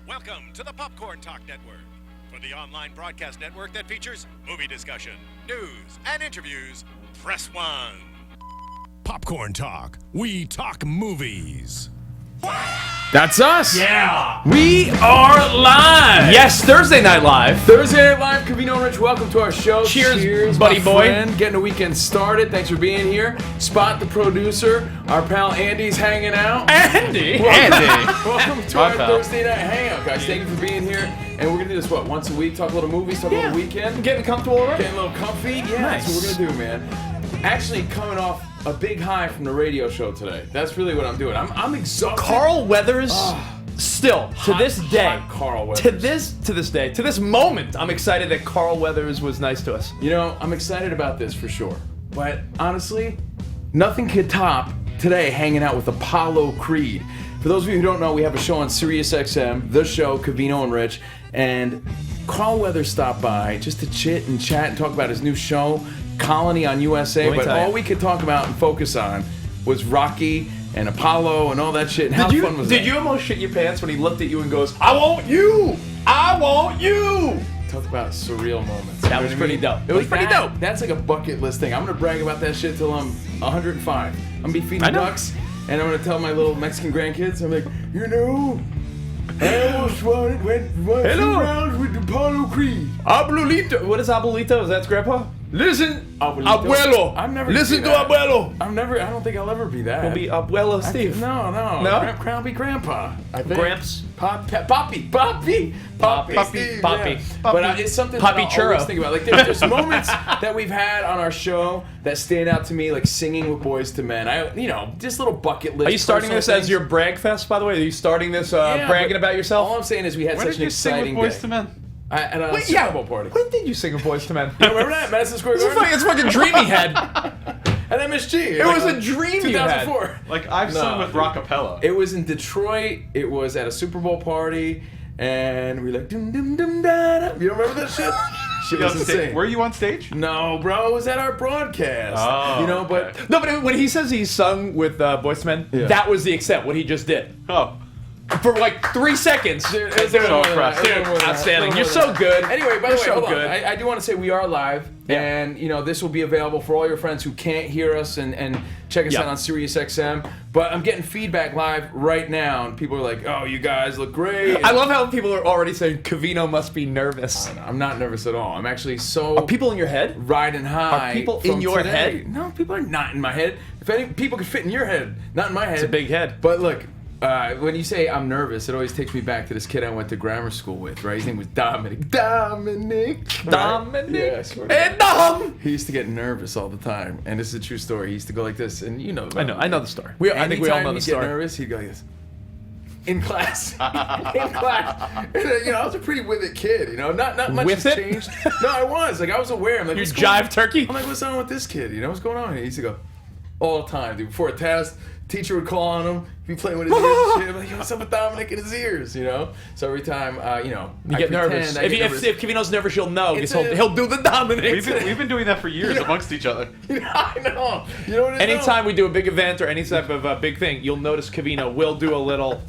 Welcome to the Popcorn Talk Network, for the online broadcast network that features movie discussion, news, and interviews. Press 1. Popcorn Talk. We talk movies. That's us. Yeah. We are live. Yes, Thursday Night Live. Thursday Night Live. Covino and Rich, welcome to our show. Cheers, buddy my boy. Friend. Getting the weekend started. Thanks for being here. Spot the producer. Our pal Andy's hanging out. Andy. Welcome to My our pal. Thursday Night Hangout, guys. Thank you for being here. And we're going to do this, once a week? Talk a little movies, talk a little weekend. Getting comfortable already? Getting a little comfy. Yeah, Nice. that's what we're going to do, man. Actually, coming off a big high from the radio show today. That's really what I'm doing. I'm exhausted. Carl Weathers, still, to this day, Hot Carl Weathers. to this moment, I'm excited that Carl Weathers was nice to us. You know, I'm excited about this for sure. But honestly, nothing could top today hanging out with Apollo Creed. For those of you who don't know, we have a show on Sirius XM, the show, Covino and Rich, and Carl Weathers stopped by just to chit and chat and talk about his new show, Colony on USA, but all we could talk about and focus on was Rocky and Apollo and all that shit. And how fun was that? Did you almost shit your pants when he looked at you and goes, "I want you! I want you!" Talk about surreal moments. That was pretty dope. It was pretty dope. That's like a bucket list thing. I'm gonna brag about that shit till I'm 105. I'm gonna be feeding I know. ducks, and I'm gonna tell my little Mexican grandkids, I'm like, you know, I almost went 2 rounds with Apollo Creed. Abuelito. What is Abuelito? Is that Grandpa? Listen, Abuelo. I'm never. Listen gonna to be that. Abuelo. I don't think I'll ever be that. We'll be Abuelo Steve. No. No? I'll be Grandpa. I think. Gramps. Poppy, Steve, Poppy. yeah. But it's something Poppy that I churro. always think about. Like there's moments that we've had on our show that stand out to me, like singing with Boys to Men. Just little bucket list. Are you starting this personal as your brag fest, by the way? Are you starting this bragging but about yourself? All I'm saying is we had When such did an you sing exciting with Boys day. to Men? At a Super Bowl party. When did you sing with Boys to Men? You remember that? Madison Square Garden? It's a fucking dream he had. At MSG. It was a dream you had. 2004. Like, I've sung with Rockapella. It was in Detroit. It was at a Super Bowl party. And we like, dum dum dum da da. You don't remember that shit? Shit was insane. Were you on stage? No, bro, it was at our broadcast. Oh, but No, but when he says he sung with Boys to Men, that was the extent, what he just did. Oh. For like 3 seconds. Dude, so impressed. Outstanding. You're so good. Anyway, by the way, so hold on. good. I do want to say we are live, and this will be available for all your friends who can't hear us and check us out on Sirius XM. But I'm getting feedback live right now, and people are like, "Oh, you guys look great." I love how people are already saying Covino must be nervous. I'm not nervous at all. I'm actually so Are people in your head? riding high. Are people from in your today. head? No, people are not in my head. If any people could fit in your head, not in my head. It's a big head. But look, when you say I'm nervous, it always takes me back to this kid I went to grammar school with, right? His name was Dominic. Right? Yeah, I swear to God. And Dom! He used to get nervous all the time, and this is a true story. He used to go like this, and you know. I know the story. I think we all know Anytime the he'd story. get nervous, he'd go like this. In class. In class. And, I was a pretty with it kid, Not much With has it? changed. No, I was. Like, I was aware. I'm like, You what's going on? jive turkey? I'm like, what's on with this kid? What's going on? And he used to go all the time, dude. Before a test, teacher would call on him, be playing with his ears and shit. I'm like, yo, what's up with Dominic and his ears? So every time, You get nervous. If Covino's nervous, you'll know. It's Because he'll do the Dominic. We've been doing that for years amongst each other. I know. You know what it is? Anytime we do a big event or any type of big thing, you'll notice Covino will do a little.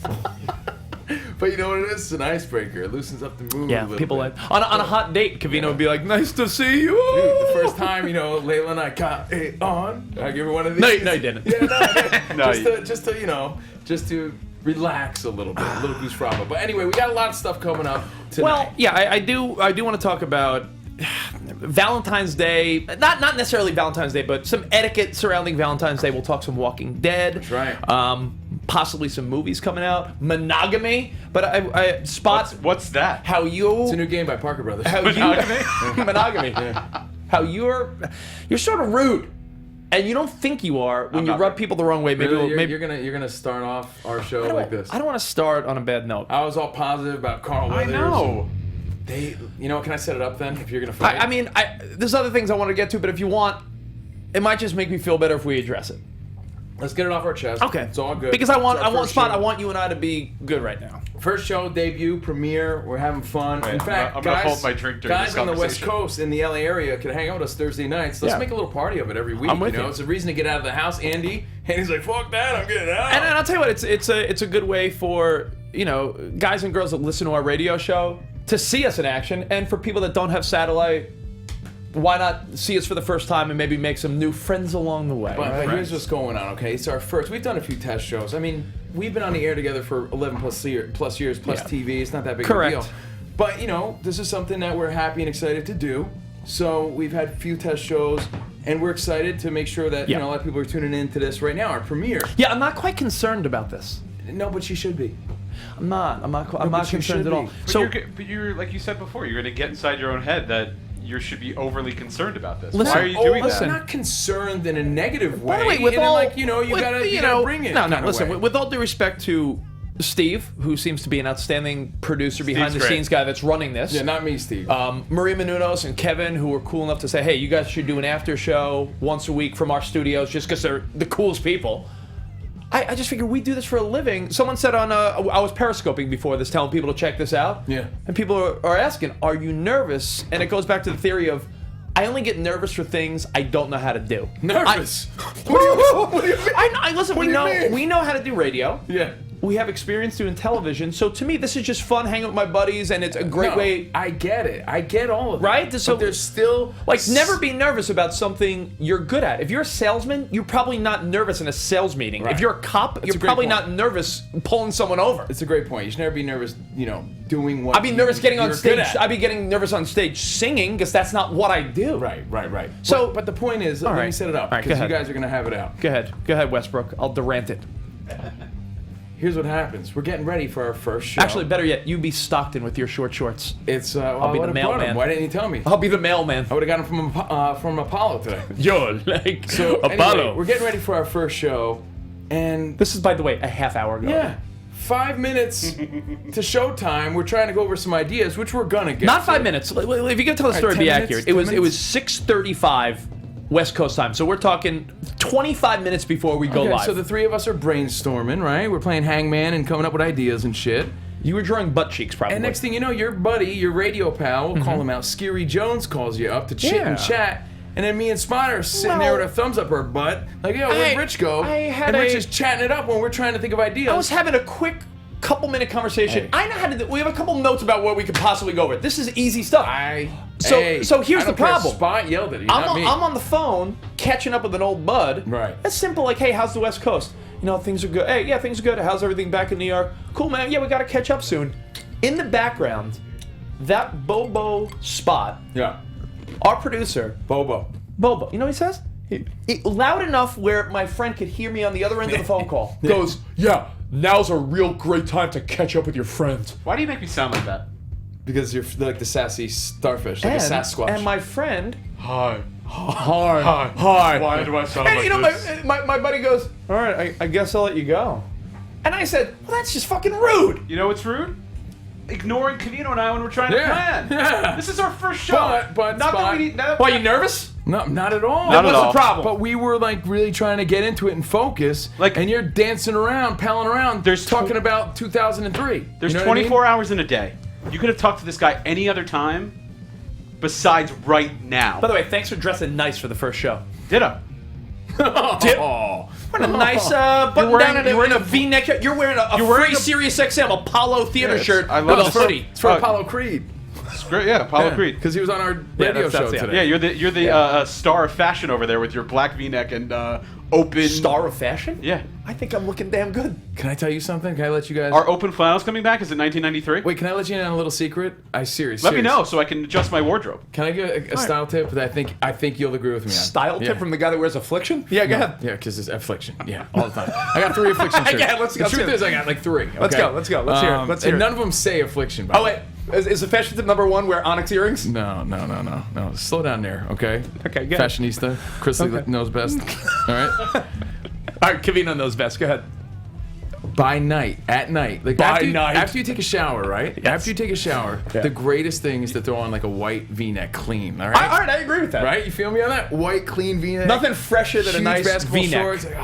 But you know what it is? It's an icebreaker. It loosens up the mood a Yeah, little people bit. like on a hot date. Covino would be like, "Nice to see you." Dude, the first time, Layla and I got it on. I give her one of these. No, you didn't. Yeah, no. No, just to relax a little bit, a little goose fraba. But anyway, we got a lot of stuff coming up tonight. Well, yeah, I do want to talk about Valentine's Day. Not necessarily Valentine's Day, but some etiquette surrounding Valentine's Day. We'll talk some Walking Dead. That's right. Possibly some movies coming out. Monogamy. But I spot What's that? how you. It's a new game by Parker Brothers. How Monogamy? Monogamy. Yeah. How you're sort of rude, and you don't think you are when I'm you not rub rude. people the wrong way. Maybe Really? maybe You're gonna start off our show like this. I don't want to start on a bad note. I was all positive about Carl I Weathers. know. Can I set it up then? If you're gonna fight. I mean, there's other things I want to get to, but if you want, it might just make me feel better if we address it. Let's get it off our chest. Okay. It's all good. Because I want It's our first show. I want you and I to be good right now. First show, debut, premiere. We're having fun. Right, In fact, I'm gonna guys, hold my drink during guys this on the West conversation. Coast in the LA area could hang out with us Thursday nights. Let's Yeah. make a little party of it every week. I'm with you. It's a reason to get out of the house. Andy's like, fuck that, I'm getting out. And I'll tell you what, it's a good way for guys and girls that listen to our radio show to see us in action, and for people that don't have satellite, why not see us for the first time and maybe make some new friends along the way? But here's what's going on, okay? It's our first. We've done a few test shows. I mean, we've been on the air together for 11 plus years, plus Yeah. TV. It's not that big Correct. of a deal. But, this is something that we're happy and excited to do. So we've had a few test shows, and we're excited to make sure that, Yeah. a lot of people are tuning in to this right now, our premiere. Yeah, I'm not quite concerned about this. No, but you should be. I'm not but you concerned should at all. be. But you're like you said before, you're going to get inside your own head that you should be overly concerned about this. Listen, Why are you doing I'm listen. that? not concerned in a negative way. By the way, with and then, all, you gotta bring it. No, kinda listen. way. With all due respect to Steve, who seems to be an outstanding producer, behind the great. scenes guy that's running this. Yeah, not me, Steve. Maria Menounos and Kevin, who were cool enough to say, hey, you guys should do an after show once a week from our studios just because they're the coolest people. I just figured we do this for a living. Someone said on, I was periscoping before this, telling people to check this out. Yeah. And people are asking, are you nervous? And it goes back to the theory of, I only get nervous for things I don't know how to do. Nervous? What do you mean? Listen, What do you mean? we know how to do radio. Yeah. We have experience doing television, so to me, this is just fun hanging with my buddies, and it's a great No, way. I get it. I get all of it. Right? But So- there's still Never be nervous about something you're good at. If you're a salesman, you're probably not nervous in a sales meeting. Right. If you're a cop, a you're great probably point. not nervous pulling someone over. It's a great point. You should never be nervous, doing what I'd be nervous getting on you're stage. good at. I'd be getting nervous on stage singing because that's not what I do. Right. So- but the point is, let me right. set it up All right, go because you ahead. guys are gonna have it out. Go ahead, Westbrook. I'll durant it. Here's what happens. We're getting ready for our first show. Actually, better yet, you be Stockton with your short shorts. it's I'll be the mailman. Why didn't you tell me? I'll be the mailman. I would have gotten him from Apollo today. Yo, like So anyway, we're getting ready for our first show, and This is, by the way, a half hour ago. yeah, 5 minutes to showtime. We're trying to go over some ideas, which we're gonna get. Not to. 5 minutes. If you're gonna tell the right, story, 10 be minutes, accurate. 10 It was minutes? 6:35 West Coast time. So we're talking 25 minutes before we go Okay, live. so the three of us are brainstorming, right? We're playing hangman and coming up with ideas and shit. you were drawing butt cheeks, probably. And next thing you know, your buddy, your radio pal, we'll call him out, Scary Jones calls you up to chit and Yeah. chat. And then me and Spot are sitting Well, there with our thumbs up our butt, like, yo, where'd Rich go? I had and Rich a- is chatting it up when we're trying to think of ideas. I was having a quick couple-minute conversation. Hey. I know how to do. We have a couple notes about what we could possibly go over. This is easy stuff. So here's I the don't care. problem. Spot yelled at you, not me. I'm on the phone catching up with an old bud. Right. It's simple, like, hey, how's the West Coast? Things are good. Hey, yeah, things are good. How's everything back in New York? Cool, man. Yeah, we got to catch up soon. In the background, that Bobo Spot, Yeah. our producer, Bobo. Bobo, you know what he says? Loud enough where my friend could hear me on the other end of the phone call. Goes, yeah, now's a real great time to catch up with your friends. Why do you make me sound like that? Because you're like the sassy starfish, like a Sasquatch. And my friend, Hi. hi. Why do I sound And like you know, this? my buddy goes, all right, I guess I'll let you go. And I said, well, that's just fucking rude. You know what's rude? Ignoring Covino and I when we're trying to Yeah. plan. Yeah. This is our first show. But not Spot- that we need. Not, Why, you nervous? No, not at all. Not at What's all. the problem? But we were like really trying to get into it and focus. Like- and you're dancing around, palling around. There's talking tw- about 2003. There's You know what I mean? 24 hours in a day. You could have talked to this guy any other time besides right now. By the way, thanks for dressing nice for the first show. Ditto. Dip. What a nice button You're wearing- down and you're wearing a V-neck shirt. You're wearing a You're wearing free a- Sirius XM Apollo theater Yes, shirt I with love a this. hoodie. It's for Oh. Apollo Creed. It's great. Yeah, Apollo Creed. Because he was on our radio that's show it. today. Yeah, you're the star of fashion over there with your black V-neck and open. Star of fashion? Yeah. I think I'm looking damn good. Can I tell you something? Can I let you guys... Are open flannels coming back? Is it 1993? Wait, can I let you in on a little secret? Seriously. Let me know so I can adjust my wardrobe. Can I give a style tip that I think you'll agree with me on? Style tip Yeah. from the guy that wears Affliction? Yeah, go ahead. Yeah, because it's affliction. Yeah, all the time. I got 3 affliction shirts. Yeah, let's go. The truth is, I got like 3. Let's okay? go, let's go. Let's hear it. Let's hear and it. none of them say affliction. By Oh, the way. wait. Is the fashion tip number 1 wear onyx earrings? No. Slow down there, okay? Okay, good. Fashionista. Chrisley Okay. knows best. All right? All right, Covino knows best. Go ahead. By night, at night. Like By after you, night. After you take a shower, right? Yes. After you take a shower, Yeah. the greatest thing is to throw on like a white V-neck clean, all All right? right, I agree with that. Right? You feel me on that? White, clean V-neck. Nothing fresher than a huge nice basketball V-neck. shorts. Like,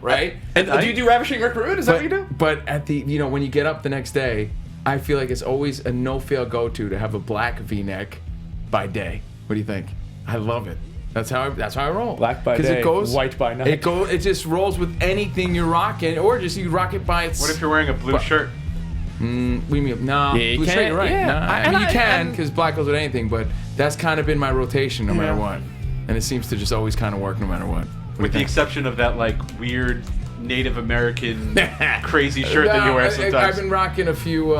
right? And do you do Ravishing Rick Rude? Is that what you do? But at the when you get up the next day, I feel like it's always a no-fail go-to have a black V-neck by day. What do you think? I love it. That's how I roll. Black by day, white by night. It just rolls with anything you're rocking, or just you rock it by its. What if you're wearing a blue shirt? What do you mean? No, Yeah, you blue shirt. can. You're right. Yeah. No, I mean, you can and- because black goes with anything, but that's kind of been my rotation no matter what, and it seems to just always kind of work no matter what. With the exception of that like weird Native American crazy shirt that you wear sometimes. I've been rocking a few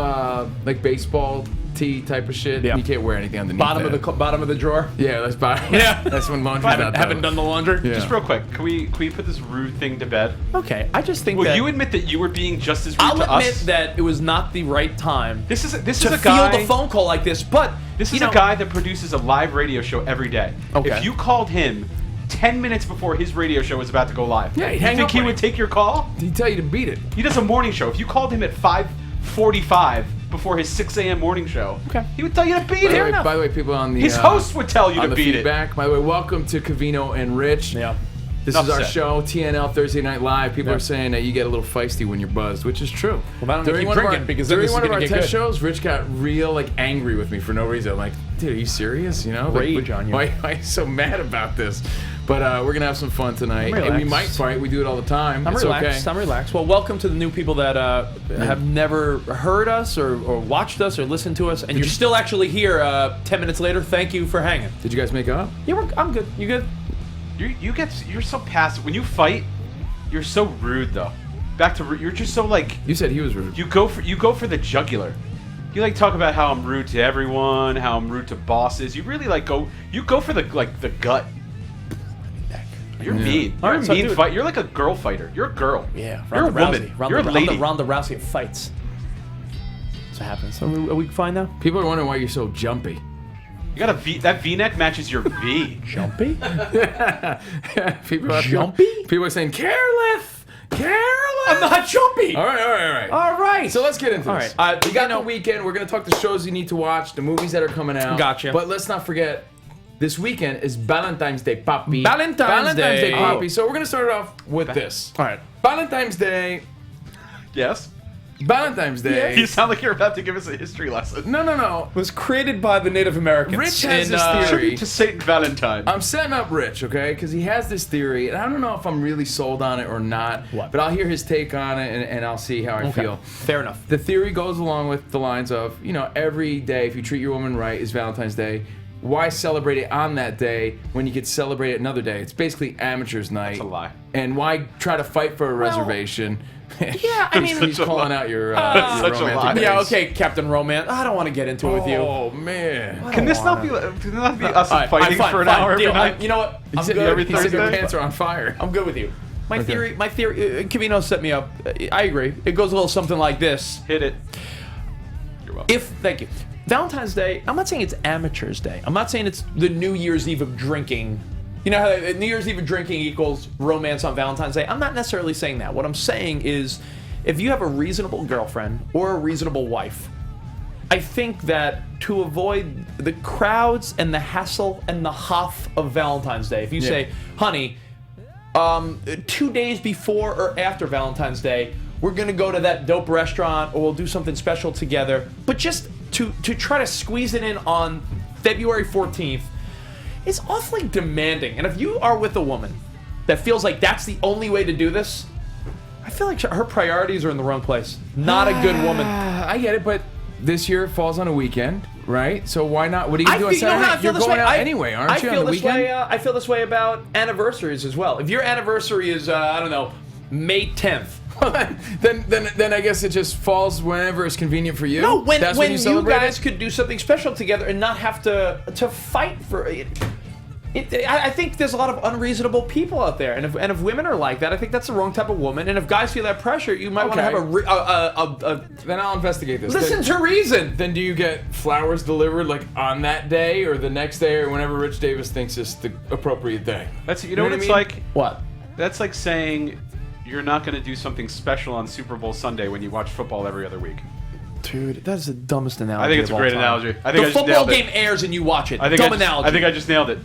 like baseball tee type of shit. Yeah. You can't wear anything underneath. Bottom of the drawer. Yeah, that's bottom. Yeah. That's when laundry's not Haven't done the laundry. Yeah. Just real quick, can we put this rude thing to bed? Okay, I just think Will that you admit that you were being just as rude I'll to admit us? that it was not the right time This is to a guy. field a phone call like this, but This is you a know, guy that produces a live radio show every day. Okay. If you called him 10 minutes before his radio show was about to go live, Yeah, he'd you hang think up he on would you. take your call? Did he tell you to beat it? He does a morning show. If you called him at 5:45 before his 6 a.m. morning show, Okay. he would tell you to beat it. By the way, people on the His host would tell you on to the beat feedback. By the way, welcome to Covino and Rich. Yeah. This Enough is our said. show, TNL Thursday Night Live. People Yeah. are saying that you get a little feisty when you're buzzed, which is true. Well, I don't keep one of drinking our, because then during this is one of gonna our get test good. shows, Rich got real angry with me for no reason. I'm like, dude, are you serious? You know, Rage on you. Why are you so mad about this? But we're gonna have some fun tonight, I'm and we relaxed. might fight. We do it all the time. I'm it's relaxed. okay. I'm relaxed. Well, welcome to the new people that have never heard us or watched us or listened to us, and you're still actually here 10 minutes later. Thank you for hanging. Did you guys make up? Yeah, I'm good. You good? You're so passive. When you fight, you're so rude though. You're just so like You said he was rude. you go for the jugular. You like talk about how I'm rude to everyone, how I'm rude to bosses. You really go for the gut. You're mean. All You're right, a so mean dude- fight. You're like a girl fighter. You're a girl. Yeah. You're a woman. You're a lady. I'm the Ronda Rousey of fights. That's what happens. So are we fine now? People are wondering why you're so jumpy. You got a V. That V-neck matches your V. Jumpy? People are Jumpy? People are saying careless. I'm not jumpy. All right. All right. So let's get into All this. right. We got the weekend. We're going to talk the shows you need to watch, the movies that are coming out. Gotcha. But let's not forget, this weekend is Valentine's Day, Papi. Valentine's Day. Papi. So we're going to start it off with this. All right. Valentine's Day. Yes. Valentine's Day. You sound like you're about to give us a history lesson. No. Was created by the Native Americans. Rich has in, this theory. Tribute to Saint Valentine. I'm setting up Rich, okay? Because he has this theory, and I don't know if I'm really sold on it or not. What? But I'll hear his take on it, and I'll see how I feel. Fair enough. The theory goes along with the lines of, every day, if you treat your woman right, is Valentine's Day. Why celebrate it on that day when you could celebrate it another day? It's basically amateur's night. That's a lie. And why try to fight for a reservation? Yeah, I mean, He's calling out your such a romantic lie. days. yeah, okay, Captain Romance. I don't want to get into it with you. Oh, man. Can this not be us All right, fighting fine, for an fine, hour every deal. night? You know what? He I'm said, good. every he said your Thursday? pants are on fire. I'm good with you. My Okay. theory, Covino set me up. I agree. It goes a little something like this. Hit it. You're welcome. Thank you. Valentine's Day, I'm not saying it's Amateur's Day. I'm not saying it's the New Year's Eve of drinking. You know how New Year's Eve of drinking equals romance on Valentine's Day? I'm not necessarily saying that. What I'm saying is, if you have a reasonable girlfriend or a reasonable wife, I think that to avoid the crowds and the hassle and the huff of Valentine's Day, if you say, honey, 2 days before or after Valentine's Day, we're gonna go to that dope restaurant or we'll do something special together, but just to try to squeeze it in on February 14th, it's awfully demanding. And if you are with a woman that feels like that's the only way to do this, I feel like her priorities are in the wrong place. Not a good woman. I get it, but this year it falls on a weekend, right? So why not? What are you I doing feel, you know Saturday how I night? feel You're this going way. out anyway, aren't you, on the weekend? I feel this way about anniversaries as well. If your anniversary is, I don't know, May 10th. then I guess it just falls whenever it's convenient for you. No, when That's you celebrate guys it? could do something special together and not have to fight for it. I think there's a lot of unreasonable people out there, and if women are like that, I think that's the wrong type of woman. And if guys feel that pressure, you might want to Okay. have a Then I'll investigate this. listen to reason. Then do you get flowers delivered like on that day or the next day or whenever Rich Davis thinks is the appropriate day? That's know what what I it's mean? like. What? That's like saying you're not going to do something special on Super Bowl Sunday when you watch football every other week. Dude, that is the dumbest analogy. I think it's a of all great time. analogy. I think The I just football nailed it. game airs and you watch it. I think Dumb I analogy. think I just nailed it.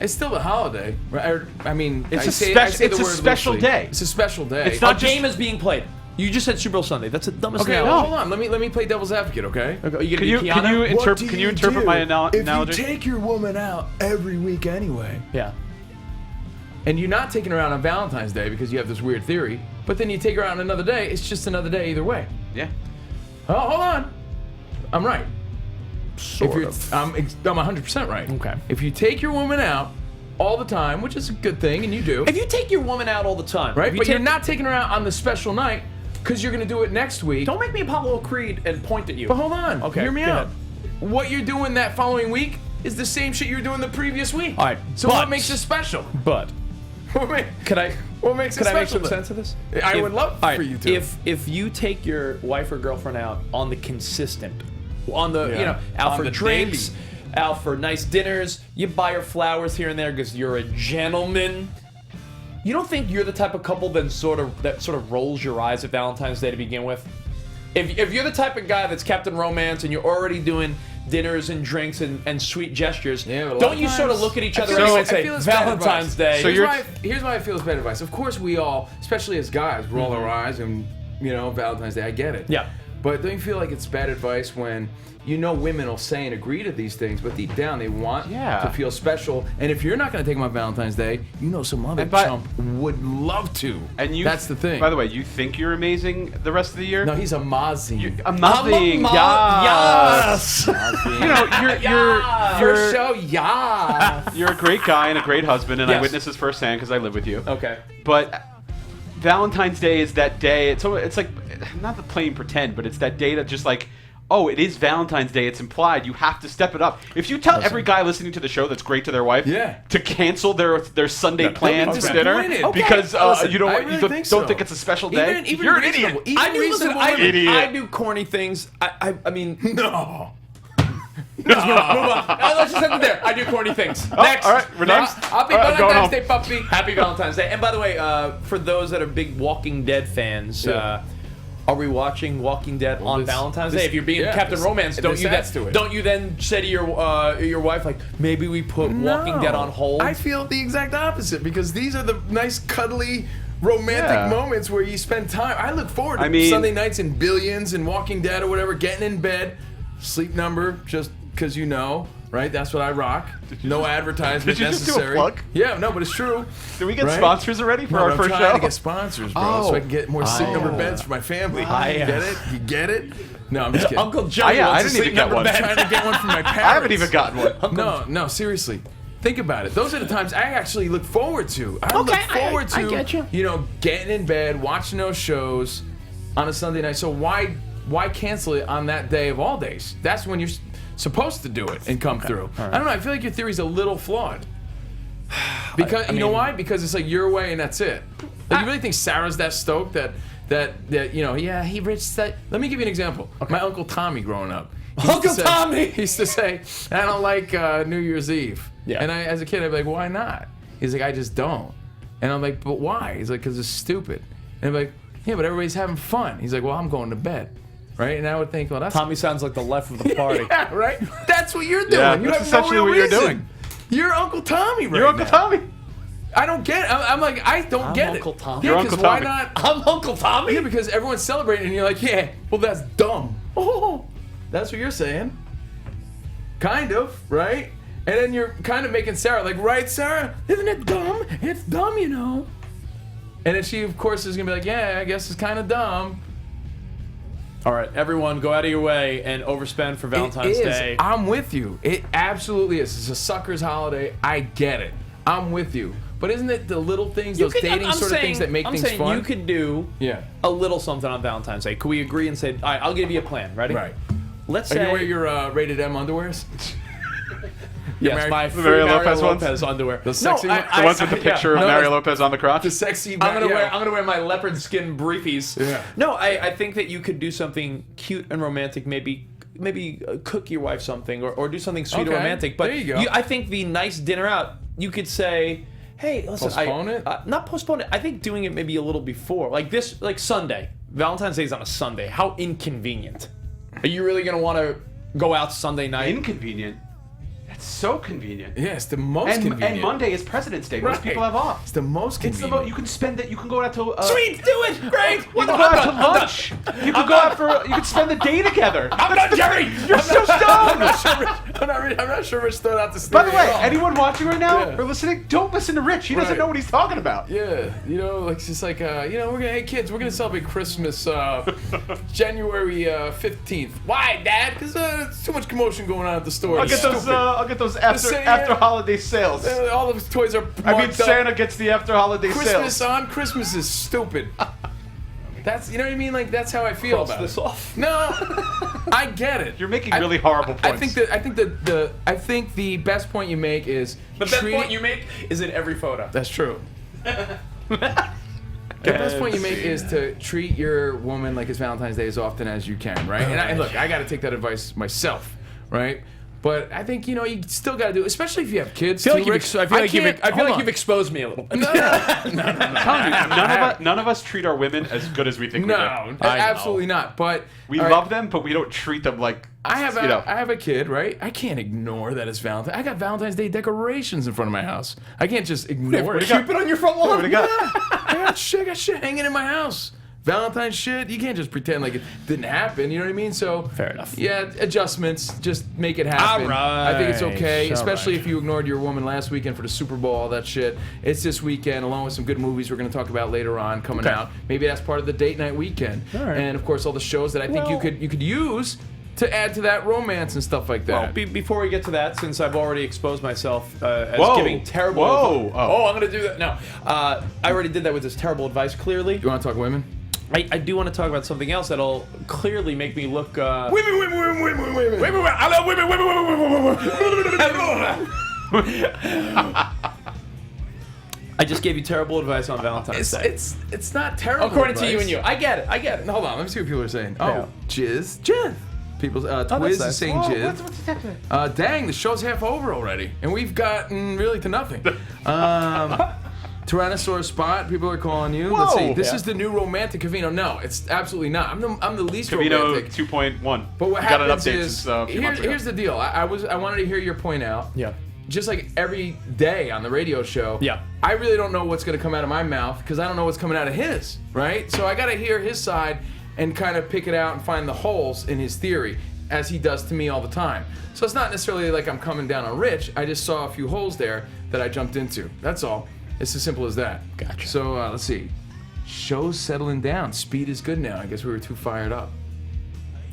It's still the holiday. Right? I mean, It's I a say- spec- I say the it's a word special loosely. day. It's a special day. It's not A just- game is being played. You just said Super Bowl Sunday. That's the dumbest Okay, thing. well, hold on. Let me play devil's advocate, okay? Okay, are you Can gonna you be can Keanu? you What interpret do can you you interpret do my analogy? If you take your woman out every week anyway, Yeah. and you're not taking her out on Valentine's Day because you have this weird theory, but then you take her out on another day, it's just another day either way. Yeah. Oh, hold on. I'm right. Sort of. I'm 100% right. Okay. If you take your woman out all the time, which is a good thing, and you do, If you take your woman out all the time, right? if But take- you're not taking her out on the special night because you're going to do it next week. Don't make me Apollo Creed and point at you. But hold on. Okay, Hear me go out. ahead. What you're doing that following week is the same shit you were doing the previous week. All right, So but- what makes it special? But What makes could I? What makes it Could I make special some then? sense of this? I would love all right, for you to. If you take your wife or girlfriend out on the consistent, on the Yeah. out On for the drinks, daily. out for nice dinners, you buy her flowers here and there because you're a gentleman. You don't think you're the type of couple that sort of rolls your eyes at Valentine's Day to begin with? If you're the type of guy that's Captain Romance and you're already doing dinners and drinks and sweet gestures, Yeah, but a lot don't of you sort of times- look at each I other feel and like- I say feel it's bad Valentine's advice. Day? So you're- Here's why I feel it's bad advice. Of course, we all, especially as guys, roll our eyes and, Valentine's Day. I get it. Yeah. But don't you feel like it's bad advice when women will say and agree to these things, but deep down they want Yeah. to feel special. And if you're not going to take them on Valentine's Day, some other And by- chump would love to. And you That's the thing. By the way, you think you're amazing the rest of the year? No, he's a Mozzie. Amazing. Yes. You know, you're First show, yeah. you're a great guy and a great husband, and I Yes. witness this firsthand because I live with you. Okay. But Valentine's Day is that day. It's like not the plain pretend, but it's that day that just like, oh, it is Valentine's Day. It's implied. You have to step it up. If you tell every guy listening to the show that's great to their wife Yeah. to cancel their Sunday plans be for dinner disappointed. because Listen, you don't I want- really you don't, think don't so. think it's a special day, Even you're an reasonable- idiot. even I do listen. reasonable I, women- Idiot. I do corny things. I mean, No. move on. Let's just end it there. I do corny things. Next. all right, we're Next. done. Happy All right, I'm going Valentine's home. Day, puppy. Happy Valentine's Day. And by the way, for those that are big Walking Dead fans, Yeah. are we watching Walking Dead on this- Valentine's this- Day? If you're being yeah, Captain this- Romance, and don't this you adds to it. don't you then say to your wife like, maybe we put Walking Dead on hold? I feel the exact opposite because these are the nice, cuddly, romantic Yeah. moments where you spend time. I look forward to I mean- Sunday nights and Billions and Walking Dead or whatever, getting in bed, sleep number, just because right? That's what I rock. No advertisement did you just do a necessary. plug? Yeah, no, but it's true. Did we get Right? sponsors already for No, our I'm first trying show? to get sponsors, bro, so I can get more sleep number beds for my family. Get it? You get it? No, I'm just kidding. Uncle Johnny yeah, wants I a didn't even sleep get number one. bed. I'm trying to get one for my parents. I haven't even gotten one. No, seriously. Think about it. Those are the times I actually look forward to. I look forward to, I get you. Getting in bed, watching those shows on a Sunday night. So why cancel it on that day of all days? That's when you're supposed to do it and come through. I don't know. I feel like your theory's a little flawed. Because you know why? Because it's like your way and that's it. Like, you really think Sarah's that stoked that he rich said. Let me give you an example. My Uncle Tommy growing up. He used to Uncle say- Tommy! He used to say, I don't like New Year's Eve. Yeah. And as a kid, I'd be like, why not? He's like, I just don't. And I'm like, but why? He's like, because it's stupid. And I'm like, yeah, but everybody's having fun. He's like, well, I'm going to bed. Right? And I would think, well, that's Tommy sounds like the left of the party. yeah, right? That's what you're doing. Yeah, you that's have essentially no real what you're reason. doing. You're Uncle Tommy right You're Uncle now. Tommy. I don't get it. I'm like, I don't I'm get Uncle it. Tommy. Yeah, You're 'cause Uncle why Tommy. not? I'm Uncle Tommy. Yeah, because everyone's celebrating and you're like, yeah, well, that's dumb. Oh, that's what you're saying. Kind of, right? And then you're kind of making Sarah like, right, Sarah? Isn't it dumb? It's dumb, And then she, of course, is going to be like, yeah, I guess it's kind of dumb. All right, everyone, go out of your way and overspend for Valentine's It is. Day. I'm with you. It absolutely is. It's a sucker's holiday. I get it. I'm with you. But isn't it the little things, those dating I'm sort of things that make I'm things saying fun? you could do Yeah. a little something on Valentine's Day. Could we agree and say, all right, I'll give you a plan. Ready? Right. Let's Are you say, wear your rated M underwears? yes, my free Mario Mario Lopez ones? Lopez underwear. The sexy no, one? The ones with the picture of No, Mario Lopez on the crotch? The sexy. I'm gonna wear my leopard skin briefies. Yeah. No, I think that you could do something cute and romantic. Maybe cook your wife something or do something sweet Okay, or romantic. But there you go. I think the nice dinner out, you could say, hey, listen, Postpone it? Not postpone it. I think doing it maybe a little before, like Sunday. Valentine's Day is on a Sunday. How inconvenient. Are you really gonna want to go out Sunday night? Inconvenient. It's so convenient. Yeah, it's the most convenient. And Monday is President's Day. Most people have off. It's the most convenient. You can spend it. You can go out to. Sweet, do it. Great. You can go out to lunch. You can go out for. You can spend the day together. I'm not Jerry. You're so stoned. I'm not sure Rich thrown out the By the way, anyone watching right now Yeah. or listening, don't listen to Rich. He doesn't know what he's talking about. Yeah, like it's just like hey kids, we're gonna celebrate Christmas January 15th. Why, Dad? Because it's too much commotion going on at the store. I'll get those after holiday sales. All of the toys are. Santa gets the after holiday Christmas on Christmas is stupid. That's what I mean. Like that's how I feel about this it. off. No, I get it. You're making really horrible points. I think the best point you make is The best point you make is in every photo. That's true. The best point you make is to treat your woman like it's Valentine's Day as often as you can, right? And look, I got to take that advice myself, right? But I think you still got to do it, especially if you have kids. I feel like you've exposed me a little. No. None of us treat our women as good as we think we do. No, absolutely not. But we love them, but we don't treat them like. I have a kid, right? I can't ignore that it's Valentine. I got Valentine's Day decorations in front of my house. I can't just ignore it. Keep it on your front lawn. What do you got? I got shit hanging in my house. Valentine's shit, you can't just pretend like it didn't happen, you know what I mean? So fair enough. Yeah, adjustments, just make it happen. All right. I think it's okay, All especially right. if you ignored your woman last weekend for the Super Bowl, all that shit. It's this weekend, along with some good movies we're going to talk about later on coming out. Maybe that's part of the date night weekend. All right. And of course, all the shows that I think you could use to add to that romance and stuff like that. Well, before we get to that, since I've already exposed myself as giving terrible advice. I'm going to do that. No. I already did that with this terrible advice, clearly. You want to talk women? I do want to talk about something else that'll clearly make me look... Women. I love women. I just gave you terrible advice on Valentine's Day. It's not terrible According advice. to you and you. I get it. Hold on, let me see what people are saying. Yeah. Oh, jizz. People, Twiz is saying jizz. What's that? Dang, the show's half over already, and we've gotten really to nothing. Tyrannosaurus Spot, people are calling you. Let's see. This is the new romantic Covino. No, it's absolutely not. I'm the least Covino romantic. 2.1. But what got an happens update is, since a few months ago. here's the deal. I wanted to hear your point out. Yeah. Just like every day on the radio show, Yeah. I really don't know what's going to come out of my mouth because I don't know what's coming out of his, right? So I got to hear his side and kind of pick it out and find the holes in his theory, as he does to me all the time. So it's not necessarily like I'm coming down on Rich. I just saw a few holes there that I jumped into. That's all. It's as simple as that. Gotcha. So let's see. Show's settling down. Speed is good now. I guess we were too fired up.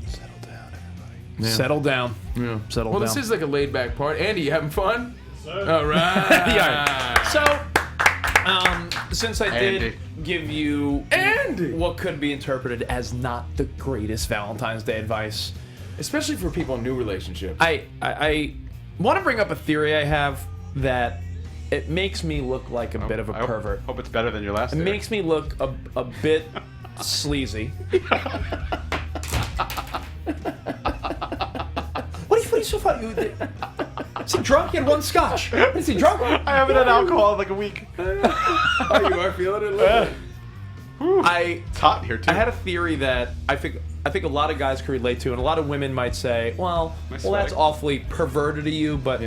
Settle down, everybody. Yeah. Settle down. Yeah. Settle well, down. this is like a laid-back part. Andy, you having fun? Sir. All right. Yeah. So, since I did Andy. give you Andy! what could be interpreted as not the greatest Valentine's Day advice, Especially for people in new relationships. I want to bring up a theory I have that it makes me look like a bit of a pervert. Hope it's better than your last. It makes me look a bit sleazy. What are you so funny? Is he drunk? He had one scotch. Is he drunk? I haven't had alcohol in like a week. Oh, you are feeling it a little bit? It's hot here too. I had a theory that I think a lot of guys can relate to, and a lot of women might say, well, that's awfully perverted of you, but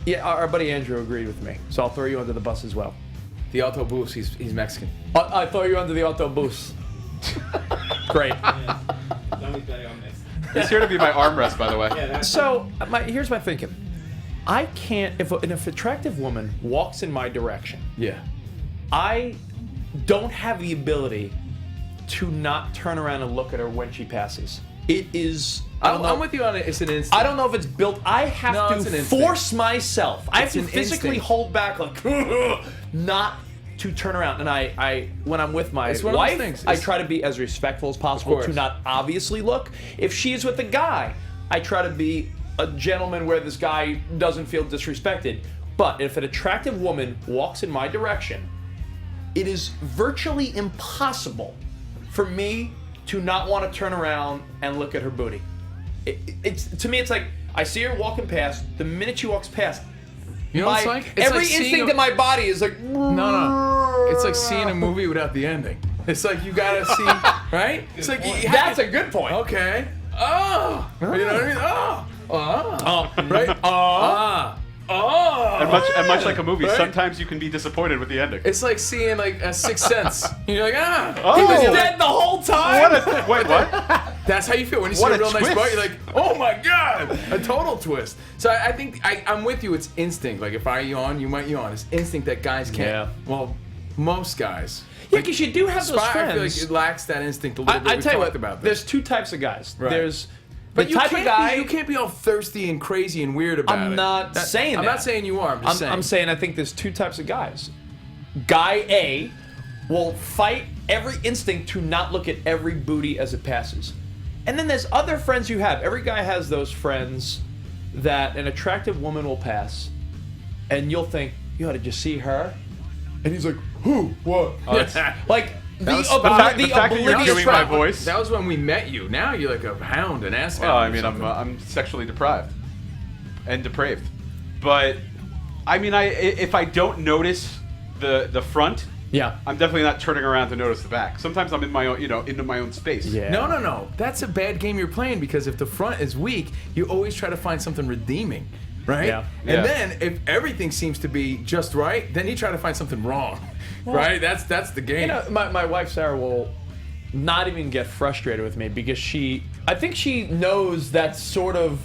yeah, our buddy Andrew agreed with me, so I'll throw you under the bus as well. The autobus, he's Mexican. I throw you under the autobus. Great. Don't be on this. He's here to be my armrest, by the way. Yeah, that's So here's my thinking. I can't, if an attractive woman walks in my direction, Yeah. I don't have the ability to not turn around and look at her when she passes. It is. I'm with you on it. It's an instinct. I don't know if it's built. I have No, it's an to instinct. force myself. I have It's to an physically instinct. hold back, like not to turn around. And I when I'm with my It's one of those wife, things. I It's- try to be as respectful as possible course. to not obviously look. If she's with a guy, I try to be a gentleman where this guy doesn't feel disrespected. But if an attractive woman walks in my direction, it is virtually impossible for me to not want to turn around and look at her booty. It's to me, it's like I see her walking past. The minute she walks past, You know what it's like? It's every like seeing instinct a- in my body is like, No. It's like seeing a movie without the ending. It's like you gotta see, right? It's like That's a good point. okay. Oh, you know what I mean? right? And much like a movie, sometimes you can be disappointed with the ending. It's like seeing like a Sixth Sense. You're like, He was dead the whole time. Wait, what? That's how you feel when you see What a a real nice twist. boat. You're like, oh my god, a total twist. So I think I'm with you. It's instinct. Like if I yawn, you might yawn. It's instinct that guys can't. Yeah. Well, most guys. Yeah, because you do have those Spy, friends. I feel like it lacks that instinct a little bit. I We tell you talked what, about there's this. two types of guys. Right. There's But the type of guy. you can't be all thirsty and crazy and weird about it. I'm not saying that. I'm not saying you are. I'm just saying. I'm saying I think there's two types of guys. Guy A will fight every instinct to not look at every booty as it passes. And then there's other friends you have. Every guy has those friends that an attractive woman will pass, and you'll think, yo, did you see her? And he's like, who? What? Like, the fact that you're doing my voice. That was when we met you. Now you're like a hound, an ass. Well, I mean, I'm sexually deprived and depraved, but I mean, if I don't notice the front, Yeah. I'm definitely not turning around to notice the back. Sometimes I'm in my own, into my own space. Yeah. No. That's a bad game you're playing because if the front is weak, you always try to find something redeeming, right? Yeah. And Yeah. then if everything seems to be just right, then you try to find something wrong, right? That's the game. You know, my wife Sarah will not even get frustrated with me because I think she knows that's sort of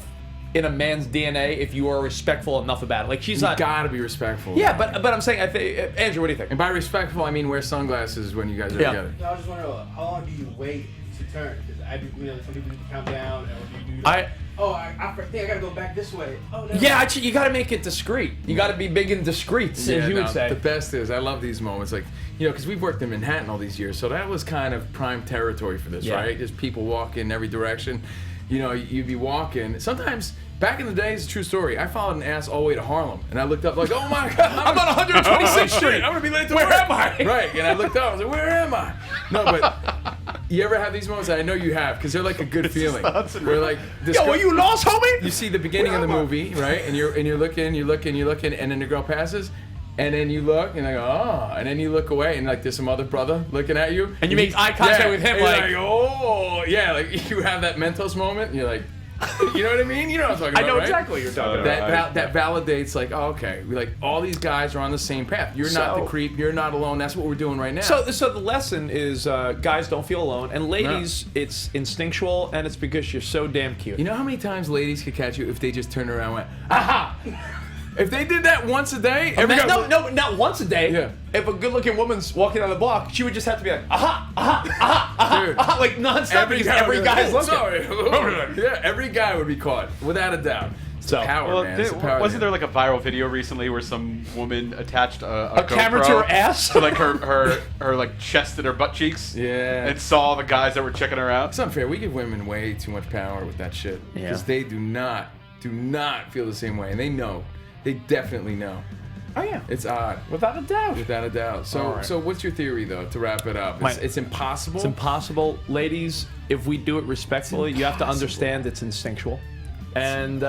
in a man's DNA if you are respectful enough about it. Like she's you not. gotta be respectful. Yeah, but I'm saying, Andrew, what do you think? And by respectful, I mean wear sunglasses when you guys are together. No, I was just wondering, how long do you wait to turn? Because some people count down, or you do like, I think I gotta go back this way. Oh, no. Yeah, you got to make it discreet. You got to be big and discreet, as you would say. The best is, I love these moments, like, because we've worked in Manhattan all these years, so that was kind of prime territory for this, Yeah. right? Just people walking in every direction. You'd be walking. Sometimes, back in the day, it's a true story. I followed an ass all the way to Harlem, and I looked up like, oh my God, I'm on 126th Street. I'm gonna be late to work. Where am I? Right, and I looked up, I was like, where am I? No, but you ever have these moments? I know you have, because they're like a good feeling. Where like, Yo, are you lost, homie? You see the beginning of the movie, right? And you're looking, and then the girl passes. And then you look, and I go, oh. And then you look away, and like there's some other brother looking at you. And you make eye contact with him, and like, you're oh, yeah, like you have that Mentos moment, and you're like, you know what I mean? You know what I'm talking about, I know right? exactly what you're talking about. That validates, like, oh, okay, like all these guys are on the same path. You're not the creep. You're not alone. That's what we're doing right now. So the lesson is guys don't feel alone, and ladies, it's instinctual, and it's because you're so damn cute. You know how many times ladies could catch you if they just turned around and went, aha! If they did that once a day, No, not once a day. Yeah. If a good-looking woman's walking down the block, she would just have to be like, aha, aha, aha, aha, Dude. aha, like nonstop. Because every guy's looking. Sorry. Yeah, every guy would be caught, without a doubt. It's So- power, Well, man. It's the power wasn't there like a viral video recently where some woman attached a camera GoPro to her ass? to like her like chest and her butt cheeks? Yeah. And saw the guys that were checking her out. It's unfair. We give women way too much power with that shit. Yeah. Because they do not feel the same way. And they know. They definitely know. Oh yeah, It's odd. without a doubt. Without a doubt. So, All right. so what's your theory, though, to wrap it up? It's impossible? It's impossible, ladies. If we do it respectfully, you have to understand it's instinctual. And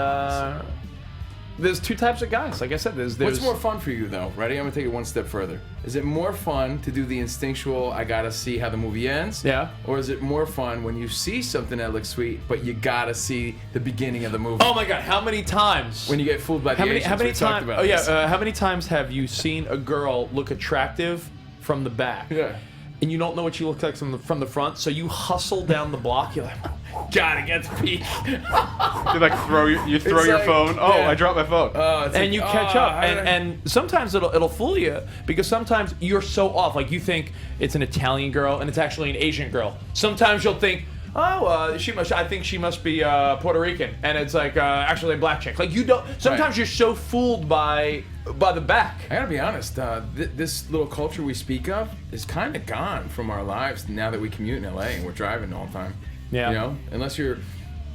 there's two types of guys. Like I said, there's What's more fun for you, though? Ready? I'm going to take it one step further. Is it more fun to do the instinctual, I got to see how the movie ends? Yeah. Or is it more fun when you see something that looks sweet, but you got to see the beginning of the movie? Oh my God! How many times? When you get fooled by the Asians, how many we talked times? about Oh this. yeah. How many times have you seen a girl look attractive from the back? Yeah. And you don't know what she looks like from the front, so you hustle down the block. You're like, gotta get the peek. You like throw your like, phone. Oh, yeah. I dropped my phone. It's And like, you oh, catch up, how did I- and sometimes it'll fool you because sometimes you're so off. Like you think it's an Italian girl and it's actually an Asian girl. Sometimes you'll think, I think she must be Puerto Rican, and it's like actually a black chick. Like you don't. Sometimes you're so fooled by the back. I gotta be honest, this little culture we speak of is kind of gone from our lives now that we commute in LA and we're driving all the time. Yeah. You know, unless you're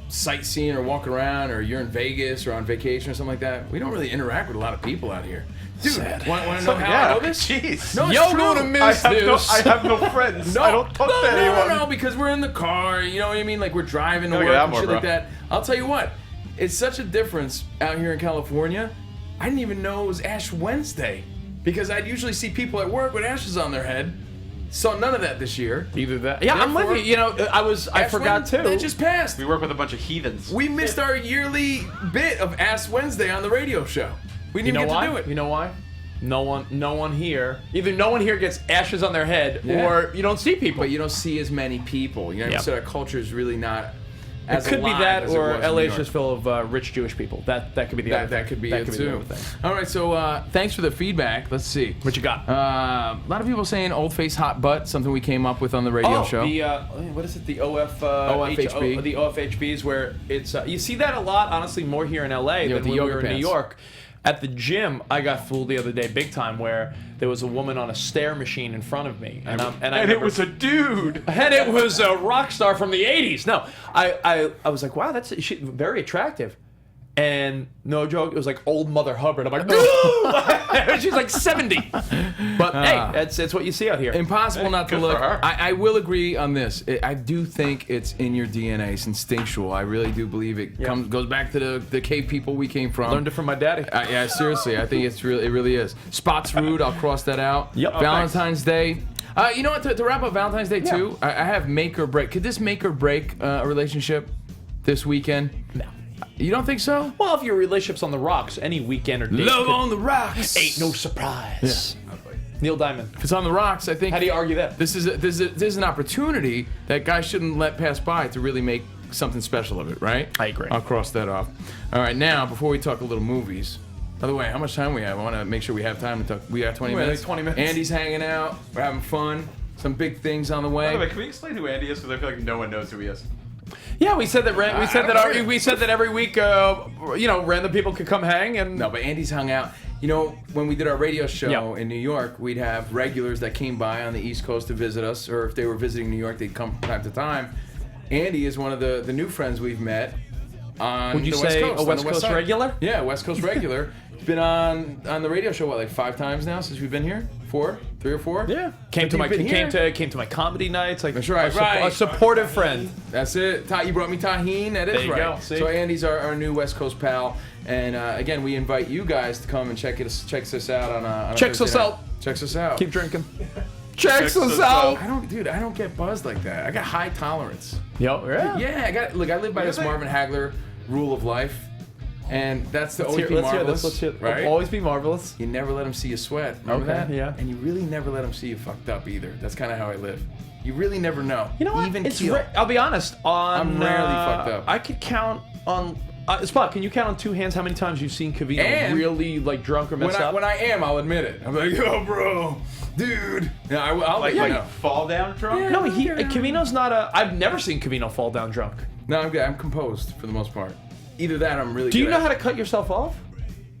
sightseeing or walking around or you're in Vegas or on vacation or something like that, we don't really interact with a lot of people out here. Dude, want to know how I know this? Jeez. No, it's Yo, true. gonna miss I have no friends. I don't talk to anyone. No, because we're in the car, you know what I mean? Like we're driving to Gotta work get out and more, shit bro. like that. I'll tell you what, it's such a difference out here in California. I didn't even know it was Ash Wednesday because I'd usually see people at work with ashes on their head. Saw none of that this year. Either that. Yeah, I'm with you. You know, I forgot too. That just passed. We work with a bunch of heathens. We missed our yearly bit of Ask Wednesday on the radio show. We didn't get to do it. You know why? No one here. Either no one here gets ashes on their head, or you don't see people. But you don't see as many people. You know, so our culture is really not. It could be that, or LA's just full of rich Jewish people. That could be the other thing. That could be it too. All right, so thanks for the feedback. Let's see what you got. A lot of people saying old face hot butt, something we came up with on the radio show. What is it? The OFHB. The OFHBs, where it's you see that a lot. Honestly, more here in LA than when we were in New York. At the gym, I got fooled the other day big time where there was a woman on a stair machine in front of me. And it was a dude. And it was a rock star from the 80s. No, I was like, wow, she's very attractive. And no joke, it was like old Mother Hubbard. I'm like, no! She's like 70. But hey, it's what you see out here. Impossible not to look. I will agree on this. I do think it's in your DNA. It's instinctual. I really do believe it goes back to the cave people we came from. Learned it from my daddy. Yeah, seriously. I think it really is. Spots rude. I'll cross that out. Yep. Valentine's Day. You know what? To wrap up Valentine's Day too, I have make or break. Could this make or break a relationship this weekend? No. You don't think so? Well, if your relationship's on the rocks, any weekend or day. Love on the rocks. Ain't no surprise. Yeah. Neil Diamond. If it's on the rocks, I think. How do you argue that? This is an opportunity that guys shouldn't let pass by to really make something special of it, right? I agree. I'll cross that off. All right, now before we talk a little movies. By the way, how much time we have? I want to make sure we have time to talk. We got 20 minutes. 20 minutes. Andy's hanging out. We're having fun. Some big things on the way. By the way, can we explain who Andy is? Because I feel like no one knows who he is. Yeah, we said that. We said that every week. Random people could come hang and. No, but Andy's hung out. You know, when we did our radio show in New York, we'd have regulars that came by on the East Coast to visit us, or if they were visiting New York, they'd come from time to time. Andy is one of the new friends we've met on Would you the say West Coast, a West Coast regular? Yeah, West Coast regular. He's been on the radio show like 5 times now since we've been here. 3 or 4. Yeah, came to my comedy nights. Like that's right, a supportive friend. That's it. You brought me tahine. That is there you right. Go. See? So Andy's our new West Coast pal, and again, we invite you guys to come and check us out on Checks us out. Checks us out. Keep drinking. Checks us out. I don't get buzzed like that. I got high tolerance. Yeah. Yeah. I live by this Marvin Hagler rule of life. And that's the always be marvelous. Let's hear this. Right? Always be marvelous. You never let them see you sweat. Remember that? Yeah. And you really never let them see you fucked up either. That's kind of how I live. You really never know. You know what? Even I'll be honest. I'm rarely fucked up. I could count on. Spot, can you count on 2 hands how many times you've seen Covino really like drunk or messed up? When I am, I'll admit it. I'm like, yo, bro, dude. Yeah, I'll let you know. Fall down drunk? Yeah, no, Covino's not a. I've never seen Covino fall down drunk. No, I'm composed for the most part. Either that or I'm really Do you good know at how to cut yourself off?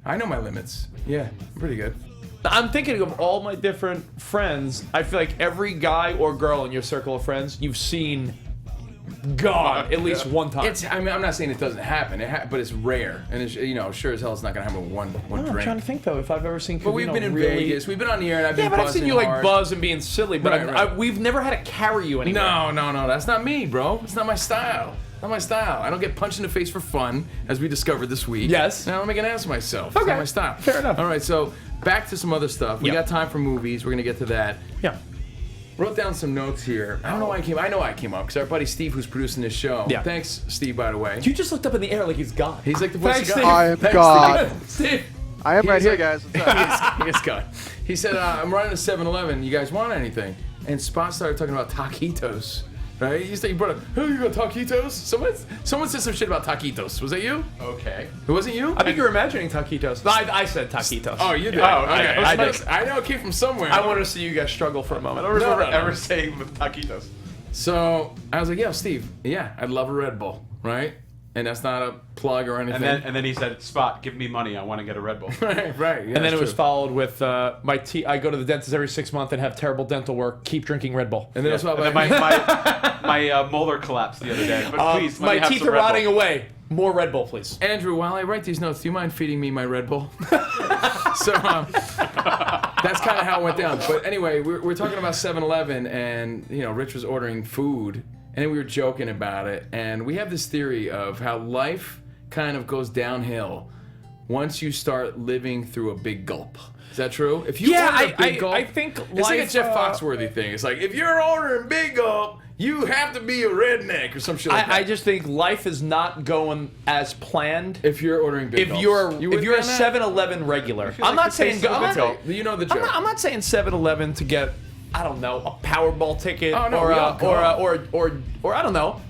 I know my limits. Yeah, I'm pretty good. I'm thinking of all my different friends. I feel like every guy or girl in your circle of friends you've seen gone at least one time. I'm not saying it doesn't happen, but it's rare. And it's, sure as hell it's not going to happen with one drink. I'm trying to think, though, if I've ever seen Covino. But we've been in Vegas. We've been on the air, and I've been buzzing. Yeah, but I've seen you like buzz and being silly. But right. We've never had to carry you anywhere. No. That's not me, bro. It's not my style. Not my style. I don't get punched in the face for fun, as we discovered this week. Yes. I don't make an ass of myself. Okay. It's not my style. Fair enough. All right, so back to some other stuff. We got time for movies. We're going to get to that. Yeah. Wrote down some notes here. I don't know why I know I came up, because our buddy Steve, who's producing this show. Yeah. Thanks, Steve, by the way. You just looked up in the air like he's God. He's like the voice Thanks, of God. Steve. I am Thanks, God. Steve. I am right here, guys. What's up? He is God. He said, I'm running a 7-Eleven. You guys want anything? And Spot started talking about taquitos. Right? You brought up, hey, you got taquitos? Someone said some shit about taquitos. Was that you? Okay. It wasn't you? I think you're imagining taquitos. No, I said taquitos. Oh, you did? Oh, okay. okay. I know it came from somewhere. I wanted to see you guys struggle for a moment. I don't remember ever saying with taquitos. So I was like, yo, Steve, yeah, I'd love a Red Bull, right? And that's not a plug or anything. And then he said, Spot, give me money. I want to get a Red Bull. right. Yeah, and then it was followed with I go to the dentist every 6 months and have terrible dental work. Keep drinking Red Bull. And then it was about my molar collapsed the other day. But please, let my me have teeth some are Red Bull. rotting away. More Red Bull, please. Andrew, while I write these notes, do you mind feeding me my Red Bull? So that's kind of how it went down. But anyway, we're talking about 7-Eleven, and Rich was ordering food, and we were joking about it. And we have this theory of how life kind of goes downhill once you start living through a big gulp. Is that true? If you order a big gulp, I think it's like a Jeff Foxworthy thing. It's like, if you're ordering big gulp, you have to be a redneck or some shit like that. I just think life is not going as planned. If you're ordering big gulps. If you're a 7-Eleven regular, I'm not saying you know the joke. I'm not saying 7-Eleven to get, I don't know, a Powerball ticket or I don't know,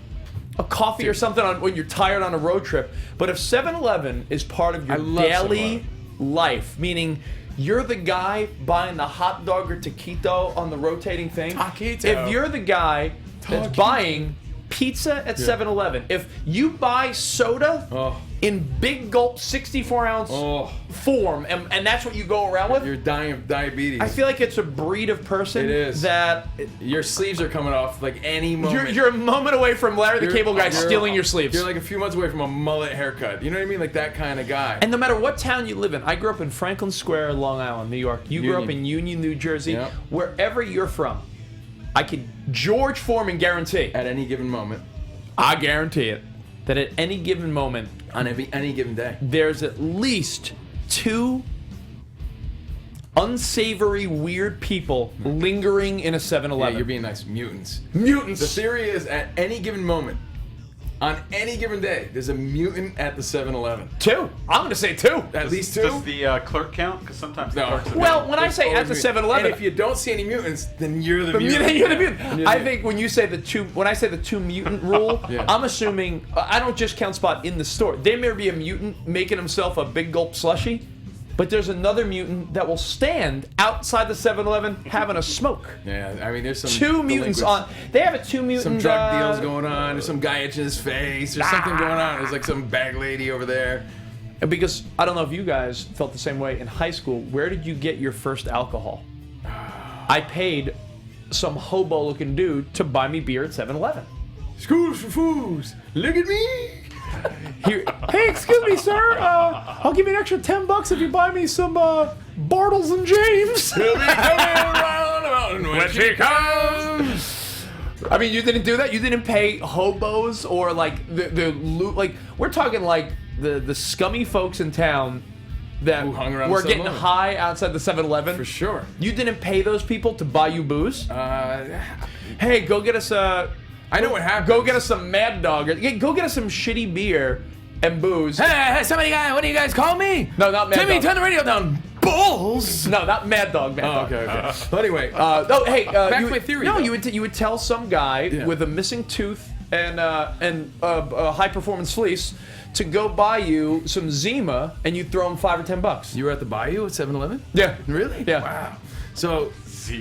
a coffee or something when you're tired on a road trip. But if 7-Eleven is part of your daily life, meaning you're the guy buying the hot dog or taquito on the rotating thing. Taquito. If you're the guy that's buying pizza at 7-Eleven, if you buy soda in big gulp 64-ounce form, and that's what you go around with, you're dying of diabetes. I feel like it's a breed of person that your sleeves are coming off like any moment. You're a moment away from Larry the Cable Guy stealing your sleeves. You're like a few months away from a mullet haircut. You know what I mean? Like that kind of guy. And no matter what town you live in, I grew up in Franklin Square, Long Island, New York. You grew up in Union, New Jersey. Yep. Wherever you're from, I could George Foreman guarantee at any given moment. I guarantee it that at any given moment on any given day, there's at least 2 unsavory, weird people lingering in a 7-Eleven. Yeah, you're being nice. Mutants. Mutants. The theory is at any given moment, on any given day, there's a mutant at the 7-Eleven. 2. I'm going to say 2. At least 2? Does the clerk count? Because sometimes the clerk's well, when I say at the 7-Eleven, and if you don't see any mutants, then you're the mutant. You're the mutant. I think when you say when I say the 2 mutant rule, I'm assuming I don't just count Spot in the store. There may be a mutant making himself a big gulp slushie, but there's another mutant that will stand outside the 7-Eleven having a smoke. Yeah, I mean, there's some 2 mutants on. They have a 2 mutant. Some drug deals going on. There's some guy itching his face. There's something going on. There's like some bag lady over there. Because I don't know if you guys felt the same way in high school. Where did you get your first alcohol? I paid some hobo-looking dude to buy me beer at 7-Eleven. Schools for fools. Look at me. Here, hey, excuse me, sir. I'll give you an extra $10 if you buy me some Bartles and James. He'll be coming around when she comes. I mean, you didn't do that. You didn't pay hobos or like the loot. Like we're talking like the scummy folks in town that were getting high outside the 7-Eleven. For sure. You didn't pay those people to buy you booze. Hey, go get us I know what happened. Go get us some Mad Dog. Go get us some shitty beer and booze. Hey, somebody, what do you guys call me? No, not Mad Dog. Timmy, turn the radio down. Bulls. No, not Mad Dog. Okay. But anyway, back to my theory. No, though. you would tell some guy with a missing tooth and a high performance fleece to go buy you some Zima, and you throw him $5 or $10. You were at the Bayou at 7-Eleven? Yeah. Really? Yeah. Wow. So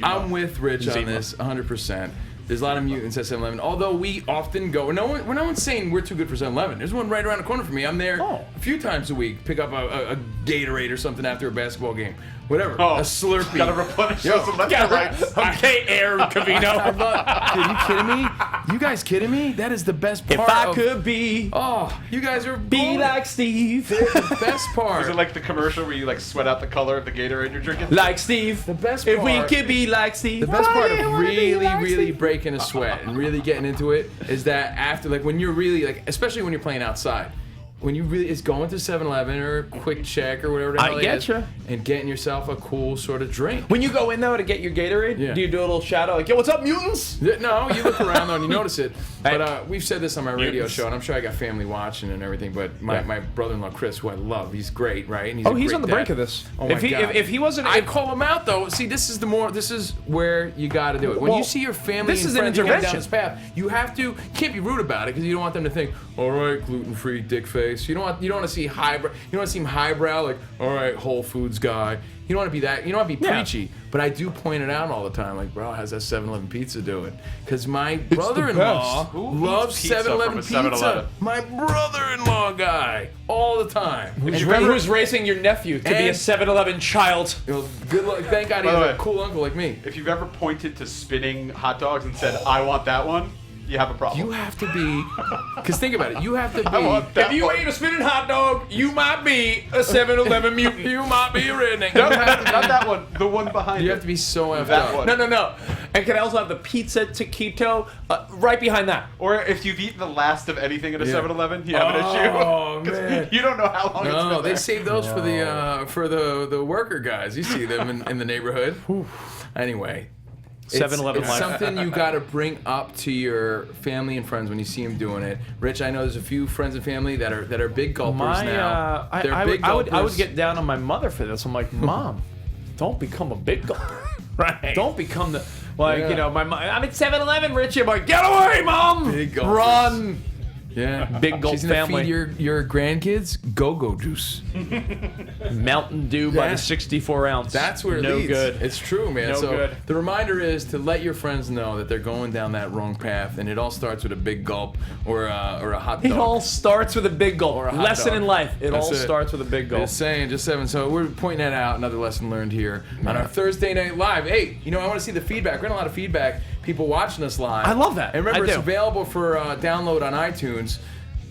I'm with Rich on this 100%. There's a lot of mutants at 7-Eleven. Although we often go, no one's saying we're too good for 7-Eleven. There's one right around the corner from me. I'm there a few times a week. Pick up a Gatorade or something after a basketball game. Whatever. A Slurpee. Gotta replenish those electrolytes. Okay, Air Covino. Are you kidding me? You guys kidding me? That is the best part. If I could be. Oh, you guys are be like Steve. The best part. Is it like the commercial where you like sweat out the color of the Gatorade you're drinking? Like Steve. The best part. If we could be like Steve. The best part of really breaking a sweat and really getting into it is that after, like, when you're really, like, especially when you're playing outside, when you really, it's going to 7-Eleven or a Quick Check or whatever the hell it is, and getting yourself a cool sort of drink. When you go in though to get your Gatorade, do you do a little shout out like, yo, what's up, mutants? No, you look around though and you notice it. But we've said this on my radio show, and I'm sure I got family watching and everything, but my brother-in-law Chris, who I love, he's great, right? And he's on the brink of this. Oh my God. If he wasn't... I call him out though. See, this is where you got to do it. When you see your family and friends going down this path, you can't be rude about it because you don't want them to think, all right, gluten-free dick face. You don't want to see highbrow. You don't want to seem highbrow, like, all right, Whole Foods guy. You don't want to be that. You don't want to be preachy. But I do point it out all the time, like, bro, how's that 7-Eleven pizza doing? Because my brother-in-law loves 7-Eleven pizza. My brother-in-law guy, all the time. Who's racing your nephew to be a 7-Eleven child? Good luck. Thank God he has a cool uncle like me. If you've ever pointed to spinning hot dogs and said, I want that one, you have a problem. You have to be, because think about it, you have to be. If you ate a spinning hot dog, you might be a 7-Eleven mutant. You might be a redneck. No, not that one. The one behind You it. have to be so effed That up. one. No. And can I also have the pizza taquito right behind that? Or if you've eaten the last of anything at a 7-Eleven, you have an Oh, issue. 'Cause man. you don't know how long it's been No, they there. save those for the worker guys. You see them in the neighborhood. Anyway. 7-Eleven It's life. something you got to bring up to your family and friends when you see them doing it. Rich, I know there's a few friends and family that are big gulpers now. They're I big would gulpers. get down on my mother for this. I'm like, Mom, don't become a big gulper. Right. Don't become the like Yeah. you know my mom. I'm at 7-Eleven, Richie. I'm like, get away, Mom. Big gulpers. Run. Yeah. Big gulp She's gonna family. feed your grandkids go-go juice. Mountain Dew by Yeah. the 64 ounce. That's where it no leads. good. It's true, man. No so good. the reminder is to let your friends know that they're going down that wrong path, and it all starts with a big gulp or a hot dog. It all starts with a big gulp. Or a hot Lesson dog. in life. It That's all it. starts with a big gulp. Just saying, just seven. So we're pointing that out. Another lesson learned here on our Thursday Night Live. Hey, I want to see the feedback. We're getting a lot of feedback. People watching us live. I love that. And remember, I it's do. available for download on iTunes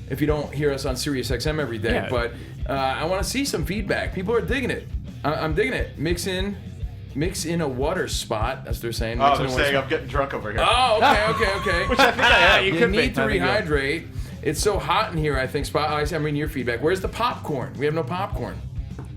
if you don't hear us on Sirius XM every day. Yeah. But I want to see some feedback. People are digging it. I'm digging it. Mix in a water spot, as they're saying. Oh, Mix in they're a water saying spot. I'm getting drunk over here. Oh, okay. Which I think I am. You You could be. need to I think you are. rehydrate. It's so hot in here, I think. Spot. I'm reading your feedback. Where's the popcorn? We have no popcorn.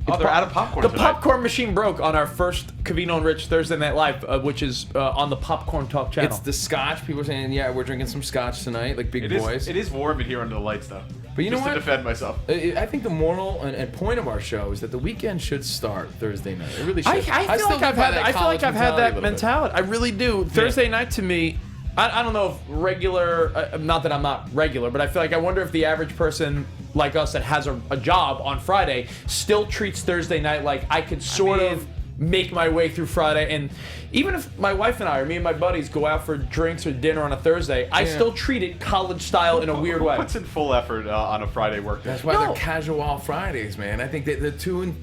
Oh, they're out of popcorn The tonight. popcorn machine broke on our first Covino and Rich Thursday Night Live, which is on the Popcorn Talk channel. It's the scotch. People are saying, yeah, we're drinking some scotch tonight, like big boys. It is warm in here under the lights, though. But you know Just what? to defend myself. I think the moral and point of our show is that the weekend should start Thursday night. It really should. I feel still like I've live by had. that I feel like college I've had mentality a that little bit. mentality. I really do. Thursday night to me, I don't know if regular. Not that I'm not regular, but I feel like I wonder if the average person like us that has a job on Friday still treats Thursday night like I could sort of make my way through Friday. And even if my wife and I, or me and my buddies, go out for drinks or dinner on a Thursday, I still treat it college style in a weird way. Puts in full effort on a Friday work day. That's why No. they're casual Fridays, man. I think that the two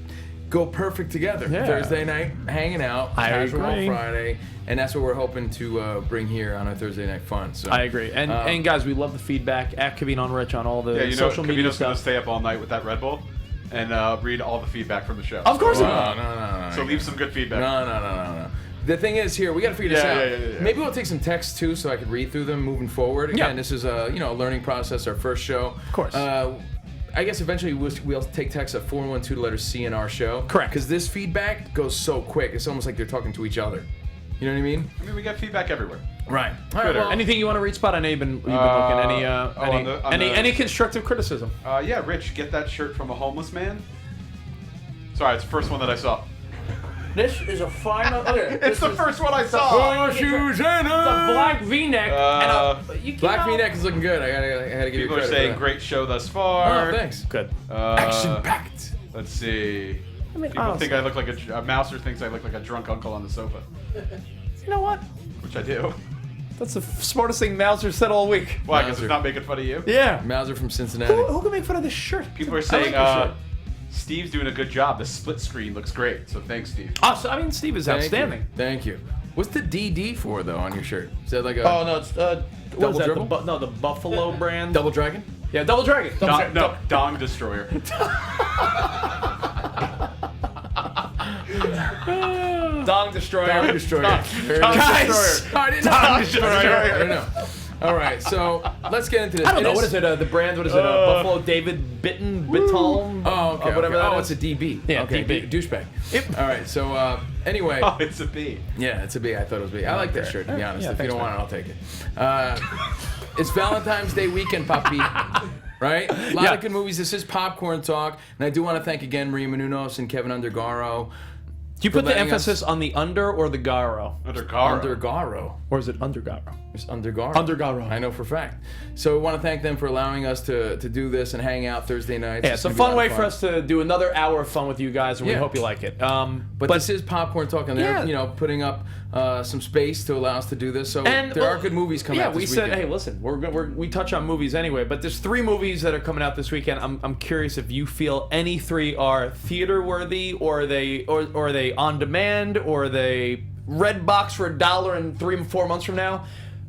go perfect together. Yeah. Thursday night, hanging out, I casual agree. Friday, and that's what we're hoping to bring here on our Thursday night fun. So I agree. And guys, we love the feedback at Covino and Rich on all the Yeah, social media Covino's going to stuff. stay up all night with that Red Bull and read all the feedback from the show. Of course, No. So leave some good feedback. No. The thing is, here we got to figure this Yeah, out. yeah. Maybe we'll take some texts too, so I could read through them moving forward. Again, Yeah. this is a learning process. Our first show, Of course. I guess eventually we'll take texts at 412 to letter C in our show. Correct. Because this feedback goes so quick. It's almost like they're talking to each other. You know what I mean? I mean, we get feedback everywhere. Right. All right. Well, Anything you want to read, Spot? I know you've been looking. Any constructive criticism? Yeah, Rich, get that shirt from a homeless man. Sorry, it's the first one that I saw. This is a fine. It's the first one I saw. shoes It's a black V-neck. Black V-neck is looking good. I gotta give you People are credit for saying that. great show thus far. Oh, thanks. Good. Action-packed. Let's see. People honestly. think I look like a Mouser thinks I look like a drunk uncle on the sofa, You know what? which I do. That's the smartest thing Mauser said all week. Why? Because Mouser. it's not making fun of you. Yeah. Mauser from Cincinnati. Who can make fun of this shirt? People are I like saying this shirt. Steve's doing a good job. The split screen looks great. So thanks, Steve. Oh, so, I mean, Steve is outstanding. Thank you. What's the DD for though on your shirt? Is that like a Oh no, it's what Double is that? dribble? The Buffalo brand. double dragon? Yeah, Double Dragon. Dong Destroyer. Dong Destroyer. Dog Destroyer. Guys, I didn't know. Dog I don't know. All right, so let's get into this. I don't know. What is it? The brand? What is it? Buffalo David Bitton? Oh, okay. Whatever that it's is. a DB. Yeah, okay. DB. Douchebag. Yep. All right, so anyway. Oh, it's a B. Yeah, it's a B. I thought it was B. I like that shirt, to be honest. Yeah, If you thanks, don't man. want it, I'll take it. It's Valentine's Day weekend, Papi. Right? A lot Yeah. of good movies. This is Popcorn Talk. And I do want to thank again Maria Menounos and Kevin Undergaro. Do you put the letting emphasis on the under or the Garo? Under Gara. Undergaro. Or is it under Garo? It's Undergaro. Undergaro. I know for a fact. So we want to thank them for allowing us to do this and hang out Thursday nights. Yeah, it's a fun way for us to do another hour of fun with you guys, and we Yeah. hope you like it. But this is Popcorn Talk, and they're Yeah. putting up some space to allow us to do this. So And, there are good movies coming out Yeah, we this said, weekend. hey, listen, we touch on movies anyway, but there's 3 movies that are coming out this weekend. I'm curious if you feel any 3 are theater worthy, or are they on demand, or are they red box for $1 in 3 and 4 months from now.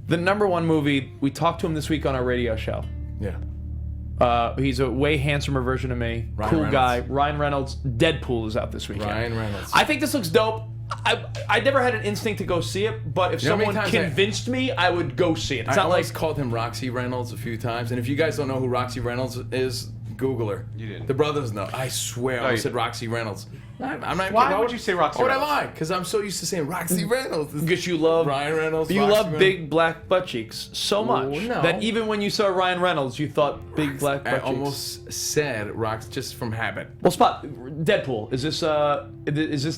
The number 1 movie, we talked to him this week on our radio show. Yeah. He's a way handsomer version of me. Ryan Cool Reynolds. guy. Ryan Reynolds. Deadpool is out this weekend. Ryan Reynolds. I think this looks dope. I never had an instinct to go see it, but if You know how many someone times convinced me, I would go see it. It's I not always like called him Roxy Reynolds a few times, and if you guys don't know who Roxy Reynolds is, Google her. You didn't. The brothers know. I swear, No, I you said didn't. Roxy Reynolds. I'm not. Why would you say Roxy Why would I Reynolds? lie? Because I'm so used to saying Roxy Reynolds. because you love Ryan Reynolds. You Roxy love Reynolds. big black butt cheeks so much no. that even when you saw Ryan Reynolds, you thought big black butt I cheeks. almost said Rox just from habit. Well, Spot, Deadpool. Is this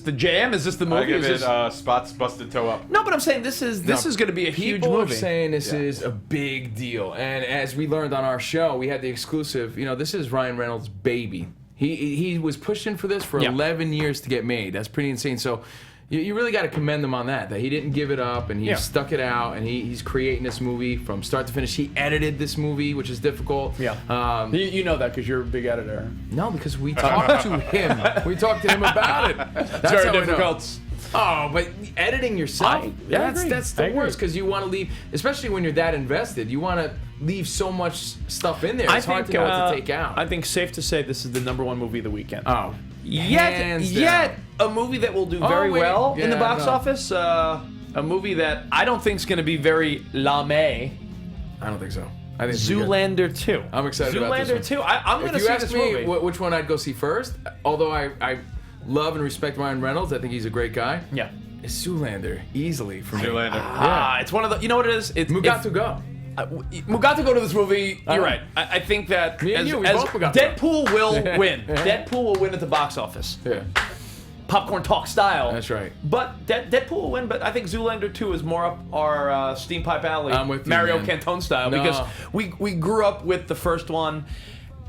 the jam? Is this the movie? I give Is it this... Spots busted toe up. No, but I'm saying this is going to be a huge People movie. are saying this is a big deal, and as we learned on our show, we had the exclusive. You know, this is Ryan Reynolds' baby. He was pushing for this for 11 years to get made. That's pretty insane. So you really got to commend him on that he didn't give it up, and he stuck it out, and he's creating this movie from start to finish. He edited this movie, which is difficult. Yeah. You know that because you're a big editor. No, because we talked to him. We talked to him about it. That's It's very how I know. difficult. Oh, but editing yourself, that's the I agree. worst, because you want to leave, especially when you're that invested, you want to leave so much stuff in there. It's hard to know what to take out. I think safe to say this is the #1 movie of the weekend. Oh. Hands Yet down. a movie that will do very wait. well in the Yeah, box no. office. A movie that I don't think is going to be very lame. I don't think so. I think it's pretty good. Zoolander 2. I'm excited about this Zoolander one. 2. I'm going to If you see ask this me movie. which one I'd go see first, although I love and respect Ryan Reynolds, I think he's a great guy. Yeah. It's Zoolander, easily for me. Zoolander. It's one of the. You know what it is? It's Mugatu go. Mugatu go to this movie. You're right. I think that Me and as, you, we as both Mugatu go. Deadpool will win. Deadpool will win at the box office. Yeah, Popcorn talk style. that's right. But Deadpool will win. But I think Zoolander 2 is more up our steam pipe alley. I'm with you, Mario man. Cantone style, No. because we grew up with the first one,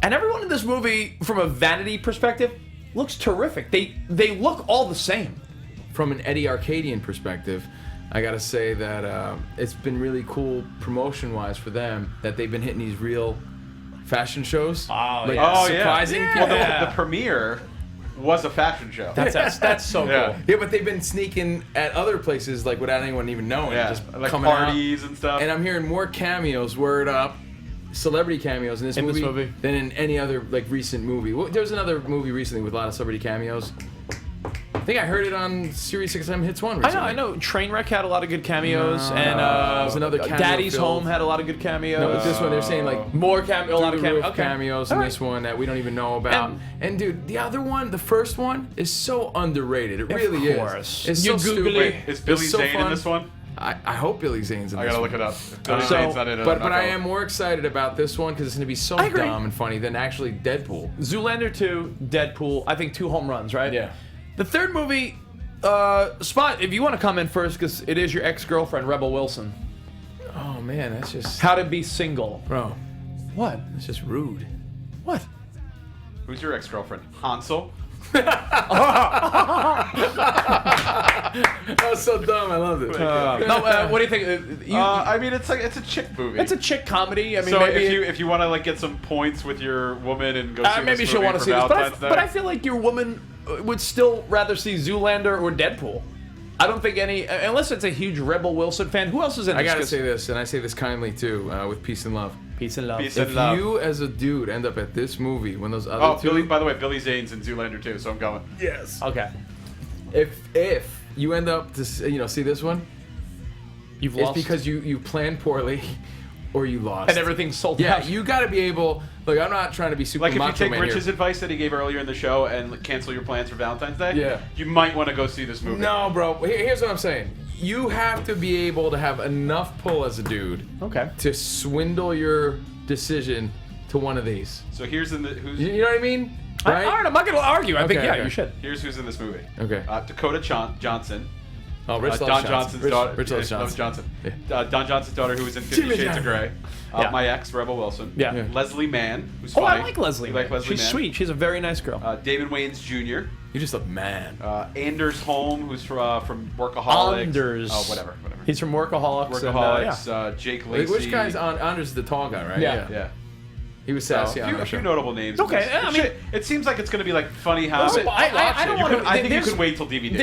and everyone in this movie, from a vanity perspective, looks terrific. They look all the same. From an Eddie Arcadian perspective, I gotta say that it's been really cool promotion-wise for them that they've been hitting these real fashion shows. Oh, surprising Well, people. the premiere was a fashion show. That's so Yeah. cool. Yeah, but they've been sneaking at other places like without anyone even knowing. Yeah, Just like coming parties out. and stuff. And I'm hearing more cameos, word up, celebrity cameos in this movie than in any other like recent movie. Well, there was another movie recently with a lot of celebrity cameos. I think I heard it on Sirius XM Hits 1 recently. I know. Trainwreck had a lot of good cameos, and was another cameo Daddy's filled. Home had a lot of good cameos. No, but this one they're saying like More a lot of cameos. Okay. cameos in All right. this one that we don't even know about. And dude, the other one, the first one, is so underrated. It really course. is. It's You so Google stupid. it. Is Billy It's so Zane in fun. this one? I hope Billy Zane's in I this gotta one. look it up. If Billy So- Zane's not in it, But I'm not I going. am more excited about this one because it's gonna be so I agree. dumb and funny than actually Deadpool. Zoolander 2, Deadpool. I think 2 home runs, right? Yeah. The third movie, Spot, if you want to come in first, because it is your ex-girlfriend, Rebel Wilson. Oh man, that's just How to Be Single. bro. What? That's just rude. What? Who's your ex-girlfriend? Hansel? That was so dumb. I loved it. No, what do you think? I mean, it's a chick movie. It's a chick comedy. I mean, so maybe if you want to like get some points with your woman and go see maybe this she'll movie want to for see this. Valentine's Day. But I feel like your woman would still rather see Zoolander or Deadpool. I don't think any, unless it's a huge Rebel Wilson fan. Who else is in I this? gotta 'Cause- say this, and I say this kindly too, with peace and love. Peace and love. Peace If and love. you as a dude end up at this movie when those other Oh, two, by the way, Billy Zane's in Zoolander too, so I'm going. yes. Okay. If you end up to see this one, You've it's lost. because you planned poorly, or you lost. and everything's sold Yeah, out. you got to be able. Look, I'm not trying to be super Like if you macho take man Rich's here. advice that he gave earlier in the show and cancel your plans for Valentine's Day, Yeah. you might want to go see this movie. No, bro. Here's what I'm saying. You have to be able to have enough pull as a dude Okay. to swindle your decision to one of these. So here's You know what I mean? Right? All right, I'm not going to argue. I think, Okay, yeah, okay. you should. Here's who's in this movie. Okay. Dakota Johnson. Oh, Rich Don loves Johnson's Rich, daughter. Rich loves loves Johnson. Johnson. Don Johnson's daughter, who was in 50 Jimmy Shades of Johnson. Grey. Yeah. My ex, Rebel Wilson. Yeah. Yeah. Leslie Mann, who's Oh, funny. I like Leslie. You like Leslie She's Mann? sweet. She's a very nice girl. David Wayans Jr. You just love man. Anders Holm, who's from Workaholics. Anders. Oh, whatever. He's from Workaholics. Workaholics. Jake Lacey. Which guy's on? Anders the tall guy, right? Yeah. Yeah. He was So, sassy on a our few show. notable names. Okay, in this. I mean- it seems like it's going to be like funny how. Listen, I don't want to. I think you can wait till DVD.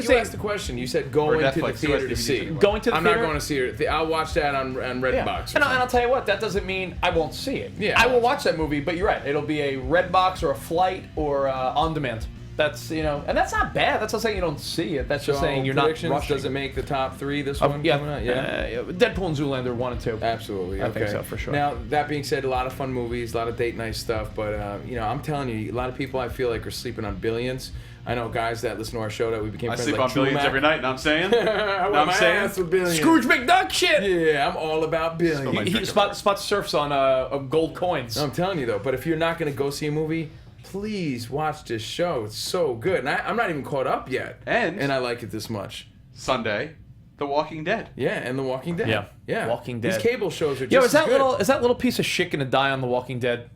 You asked the question. You said going to the Netflix, theater US to DVDs see. anymore. Going to the I'm theater. not going to see it. I'll watch that on Redbox. And I'll tell you what, that doesn't mean I won't see it. Yeah. I will watch that movie, but you're right. It'll be a Redbox or a Flight or on demand. That's and that's not bad. That's not saying you don't see it. That's just saying you're not rushing. Does it make the top 3 this one? Yeah, coming out? Yeah. Deadpool and Zoolander 1 and 2. Absolutely. I think so for sure. Now that being said, a lot of fun movies, a lot of date night stuff, but I'm telling you, a lot of people I feel like are sleeping on Billions. I know guys that listen to our show that we became friends. I sleep like on Billions every night. Know what I'm saying? Ass with Billions. Scrooge McDuck shit. Yeah, I'm all about Billions. He spots surfs on gold coins. I'm telling you though, but if you're not going to go see a movie, please watch this show. It's so good. And I'm not even caught up yet. And I like it this much. Sunday, The Walking Dead. Yeah, and The Walking Dead. Yeah. Walking Dead. These cable shows are just is that little piece of shit gonna die on The Walking Dead?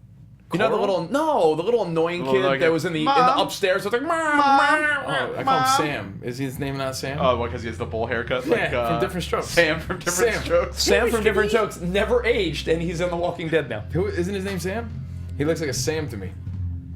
You know the little annoying kid that was in the upstairs. It was like, Mom. I call him Sam. Is his name not Sam? Oh, because he has the bowl haircut? Yeah, from Different Strokes. Sam from Different Strokes. Sam from Different Strokes never aged, and he's in The Walking Dead now. Isn't his name Sam? He looks like a Sam to me.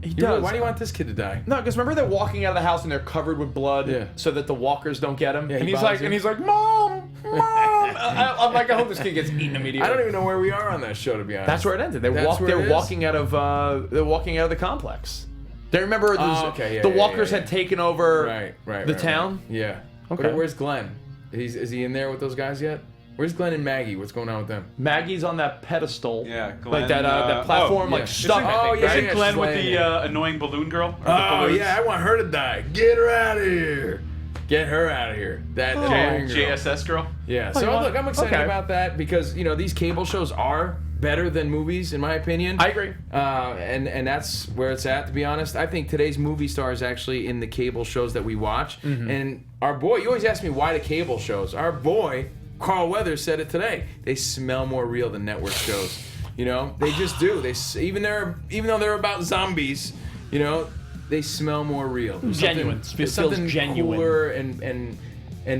He does. Why do you want this kid to die? No, because remember they're walking out of the house and they're covered with blood, so that the walkers don't get him. Yeah, and he's like, Mom. I'm like, I hope this kid gets eaten immediately. I don't even know where we are on that show, to be honest. That's where it ended. They're walking out of the complex. They remember the walkers had taken over the town. Yeah. Okay. Where's Glenn? Is he in there with those guys yet? Where's Glenn and Maggie? What's going on with them? Maggie's on that pedestal. Yeah, Glenn. Like that platform, stuck. Isn't Glenn with the annoying balloon girl? I want her to die. Get her out of here. Get her out of here. That JSS girl? Yeah. So look, I'm excited about that because these cable shows are better than movies, in my opinion. I agree. And that's where it's at, to be honest. I think today's movie stars actually in the cable shows that we watch. Mm-hmm. And our boy, you always ask me why the cable shows. Our boy, Carl Weathers, said it today. They smell more real than network shows. They just do. Even though they're about zombies, they smell more real. Genuine. There's something genuine, cooler and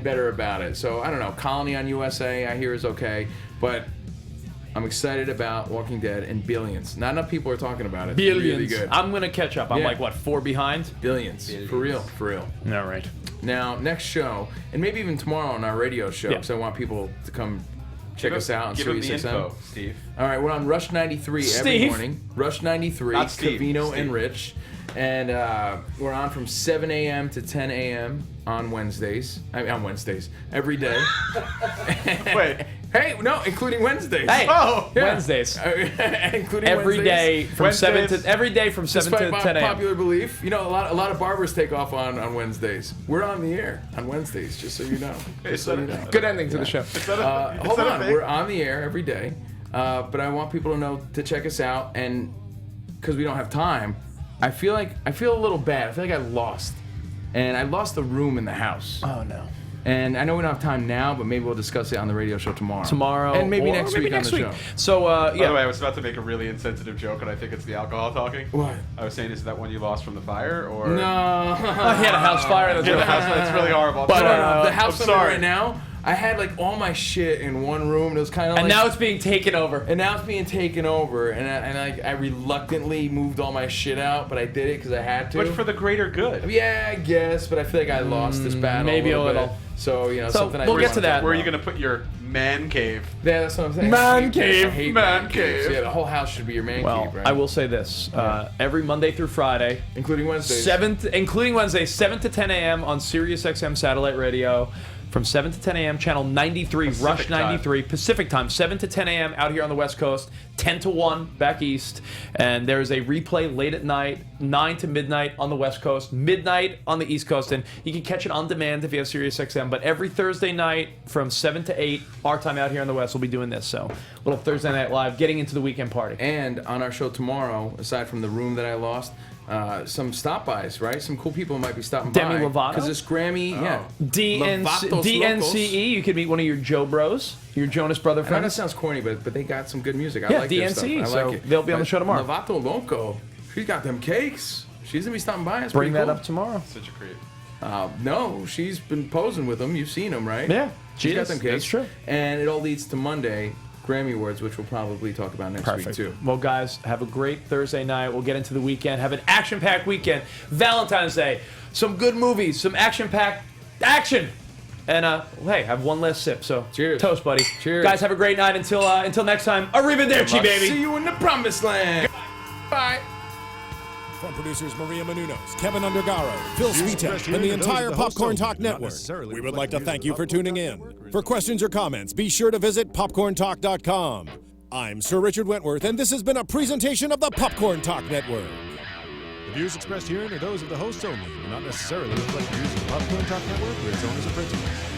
better about it. So I don't know. Colony on USA, I hear is okay, but I'm excited about Walking Dead and Billions. Not enough people are talking about it. Billions. Really good. I'm gonna catch up. I'm like 4 behind. Billions. For real. All right. Now, next show, and maybe even tomorrow on our radio show, because I want people to come check us out on Sirius XM. Steve. All right, we're on Rush 93 every morning. Rush 93, Covino and Rich. And we're on from 7 a.m. to 10 a.m. on Wednesdays. On Wednesdays. Every day. Wait. Hey, no, including Wednesdays. Hey, Wednesdays. Including every Wednesdays. Day from 7 to 10 a.m. Popular belief, a lot of barbers take off on Wednesdays. We're on the air on Wednesdays, just so you know. Good ending to the show. Hold on, we're on the air every day, but I want people to know to check us out, and because we don't have time, I feel a little bad. I feel like I lost the room in the house. Oh no. And I know we don't have time now, but maybe we'll discuss it on the radio show tomorrow. And maybe next week on the show. So, By the way, I was about to make a really insensitive joke, and I think it's the alcohol talking. What? I was saying, is that one you lost from the fire, or? No. He had a house fire. It's really horrible. But the house I'm in right now, I had all my shit in one room. It was kind of and now it's being taken over. And I reluctantly moved all my shit out, but I did it because I had to. But for the greater good. Yeah, I guess. But I feel like I lost this battle. Maybe a little. So something. We'll get to that. Where are you gonna put your man cave? Yeah, that's what I'm saying. Man cave. I hate man cave. Yeah, the whole house should be your man cave, right? I will say this: every Monday through Friday, including Wednesdays, 7 to 10 a.m. on Sirius XM satellite radio. From 7 to 10 a.m., channel 93, Rush 93, Pacific time, 7 to 10 a.m. out here on the West Coast, 10 to 1 back east. And there's a replay late at night, 9 to midnight on the West Coast, midnight on the East Coast. And you can catch it on demand if you have Sirius XM. But every Thursday night from 7 to 8, our time out here on the West, we'll be doing this. So, little Thursday Night Live, getting into the weekend party. And on our show tomorrow, aside from the room that I lost, some stop-bys, right? Some cool people might be stopping by. Demi Lovato? Because this Grammy, DNCE, you could meet one of your Joe Bros, your Jonas Brother friends. I know that sounds corny, but they got some good music. I like their stuff. DNCE, I like it. They'll be on the show tomorrow. Lovato Loco, she's got them cakes. She's going to be stopping by. It's Bring that cool. up tomorrow. Such a creep. No, she's been posing with them. You've seen them, right? Yeah. She's got them cakes. That's true. And it all leads to Monday, Grammy Awards, which we'll probably talk about next week, too. Well, guys, have a great Thursday night. We'll get into the weekend. Have an action-packed weekend. Valentine's Day. Some good movies. Some action-packed action. And, hey, have one last sip. So, cheers. Toast, buddy. Cheers. Guys, have a great night. Until next time, arrivederci, baby. See you in the promised land. Bye. From producers Maria Menounos, Kevin Undergaro, Phil Svitek, and the entire Popcorn Talk Network, we would like to thank you for tuning in. For questions or comments, be sure to visit popcorntalk.com. I'm Sir Richard Wentworth, and this has been a presentation of the Popcorn Talk Network. The views expressed herein are those of the hosts only, and not necessarily reflect the views of the Popcorn Talk Network or its owners or principals.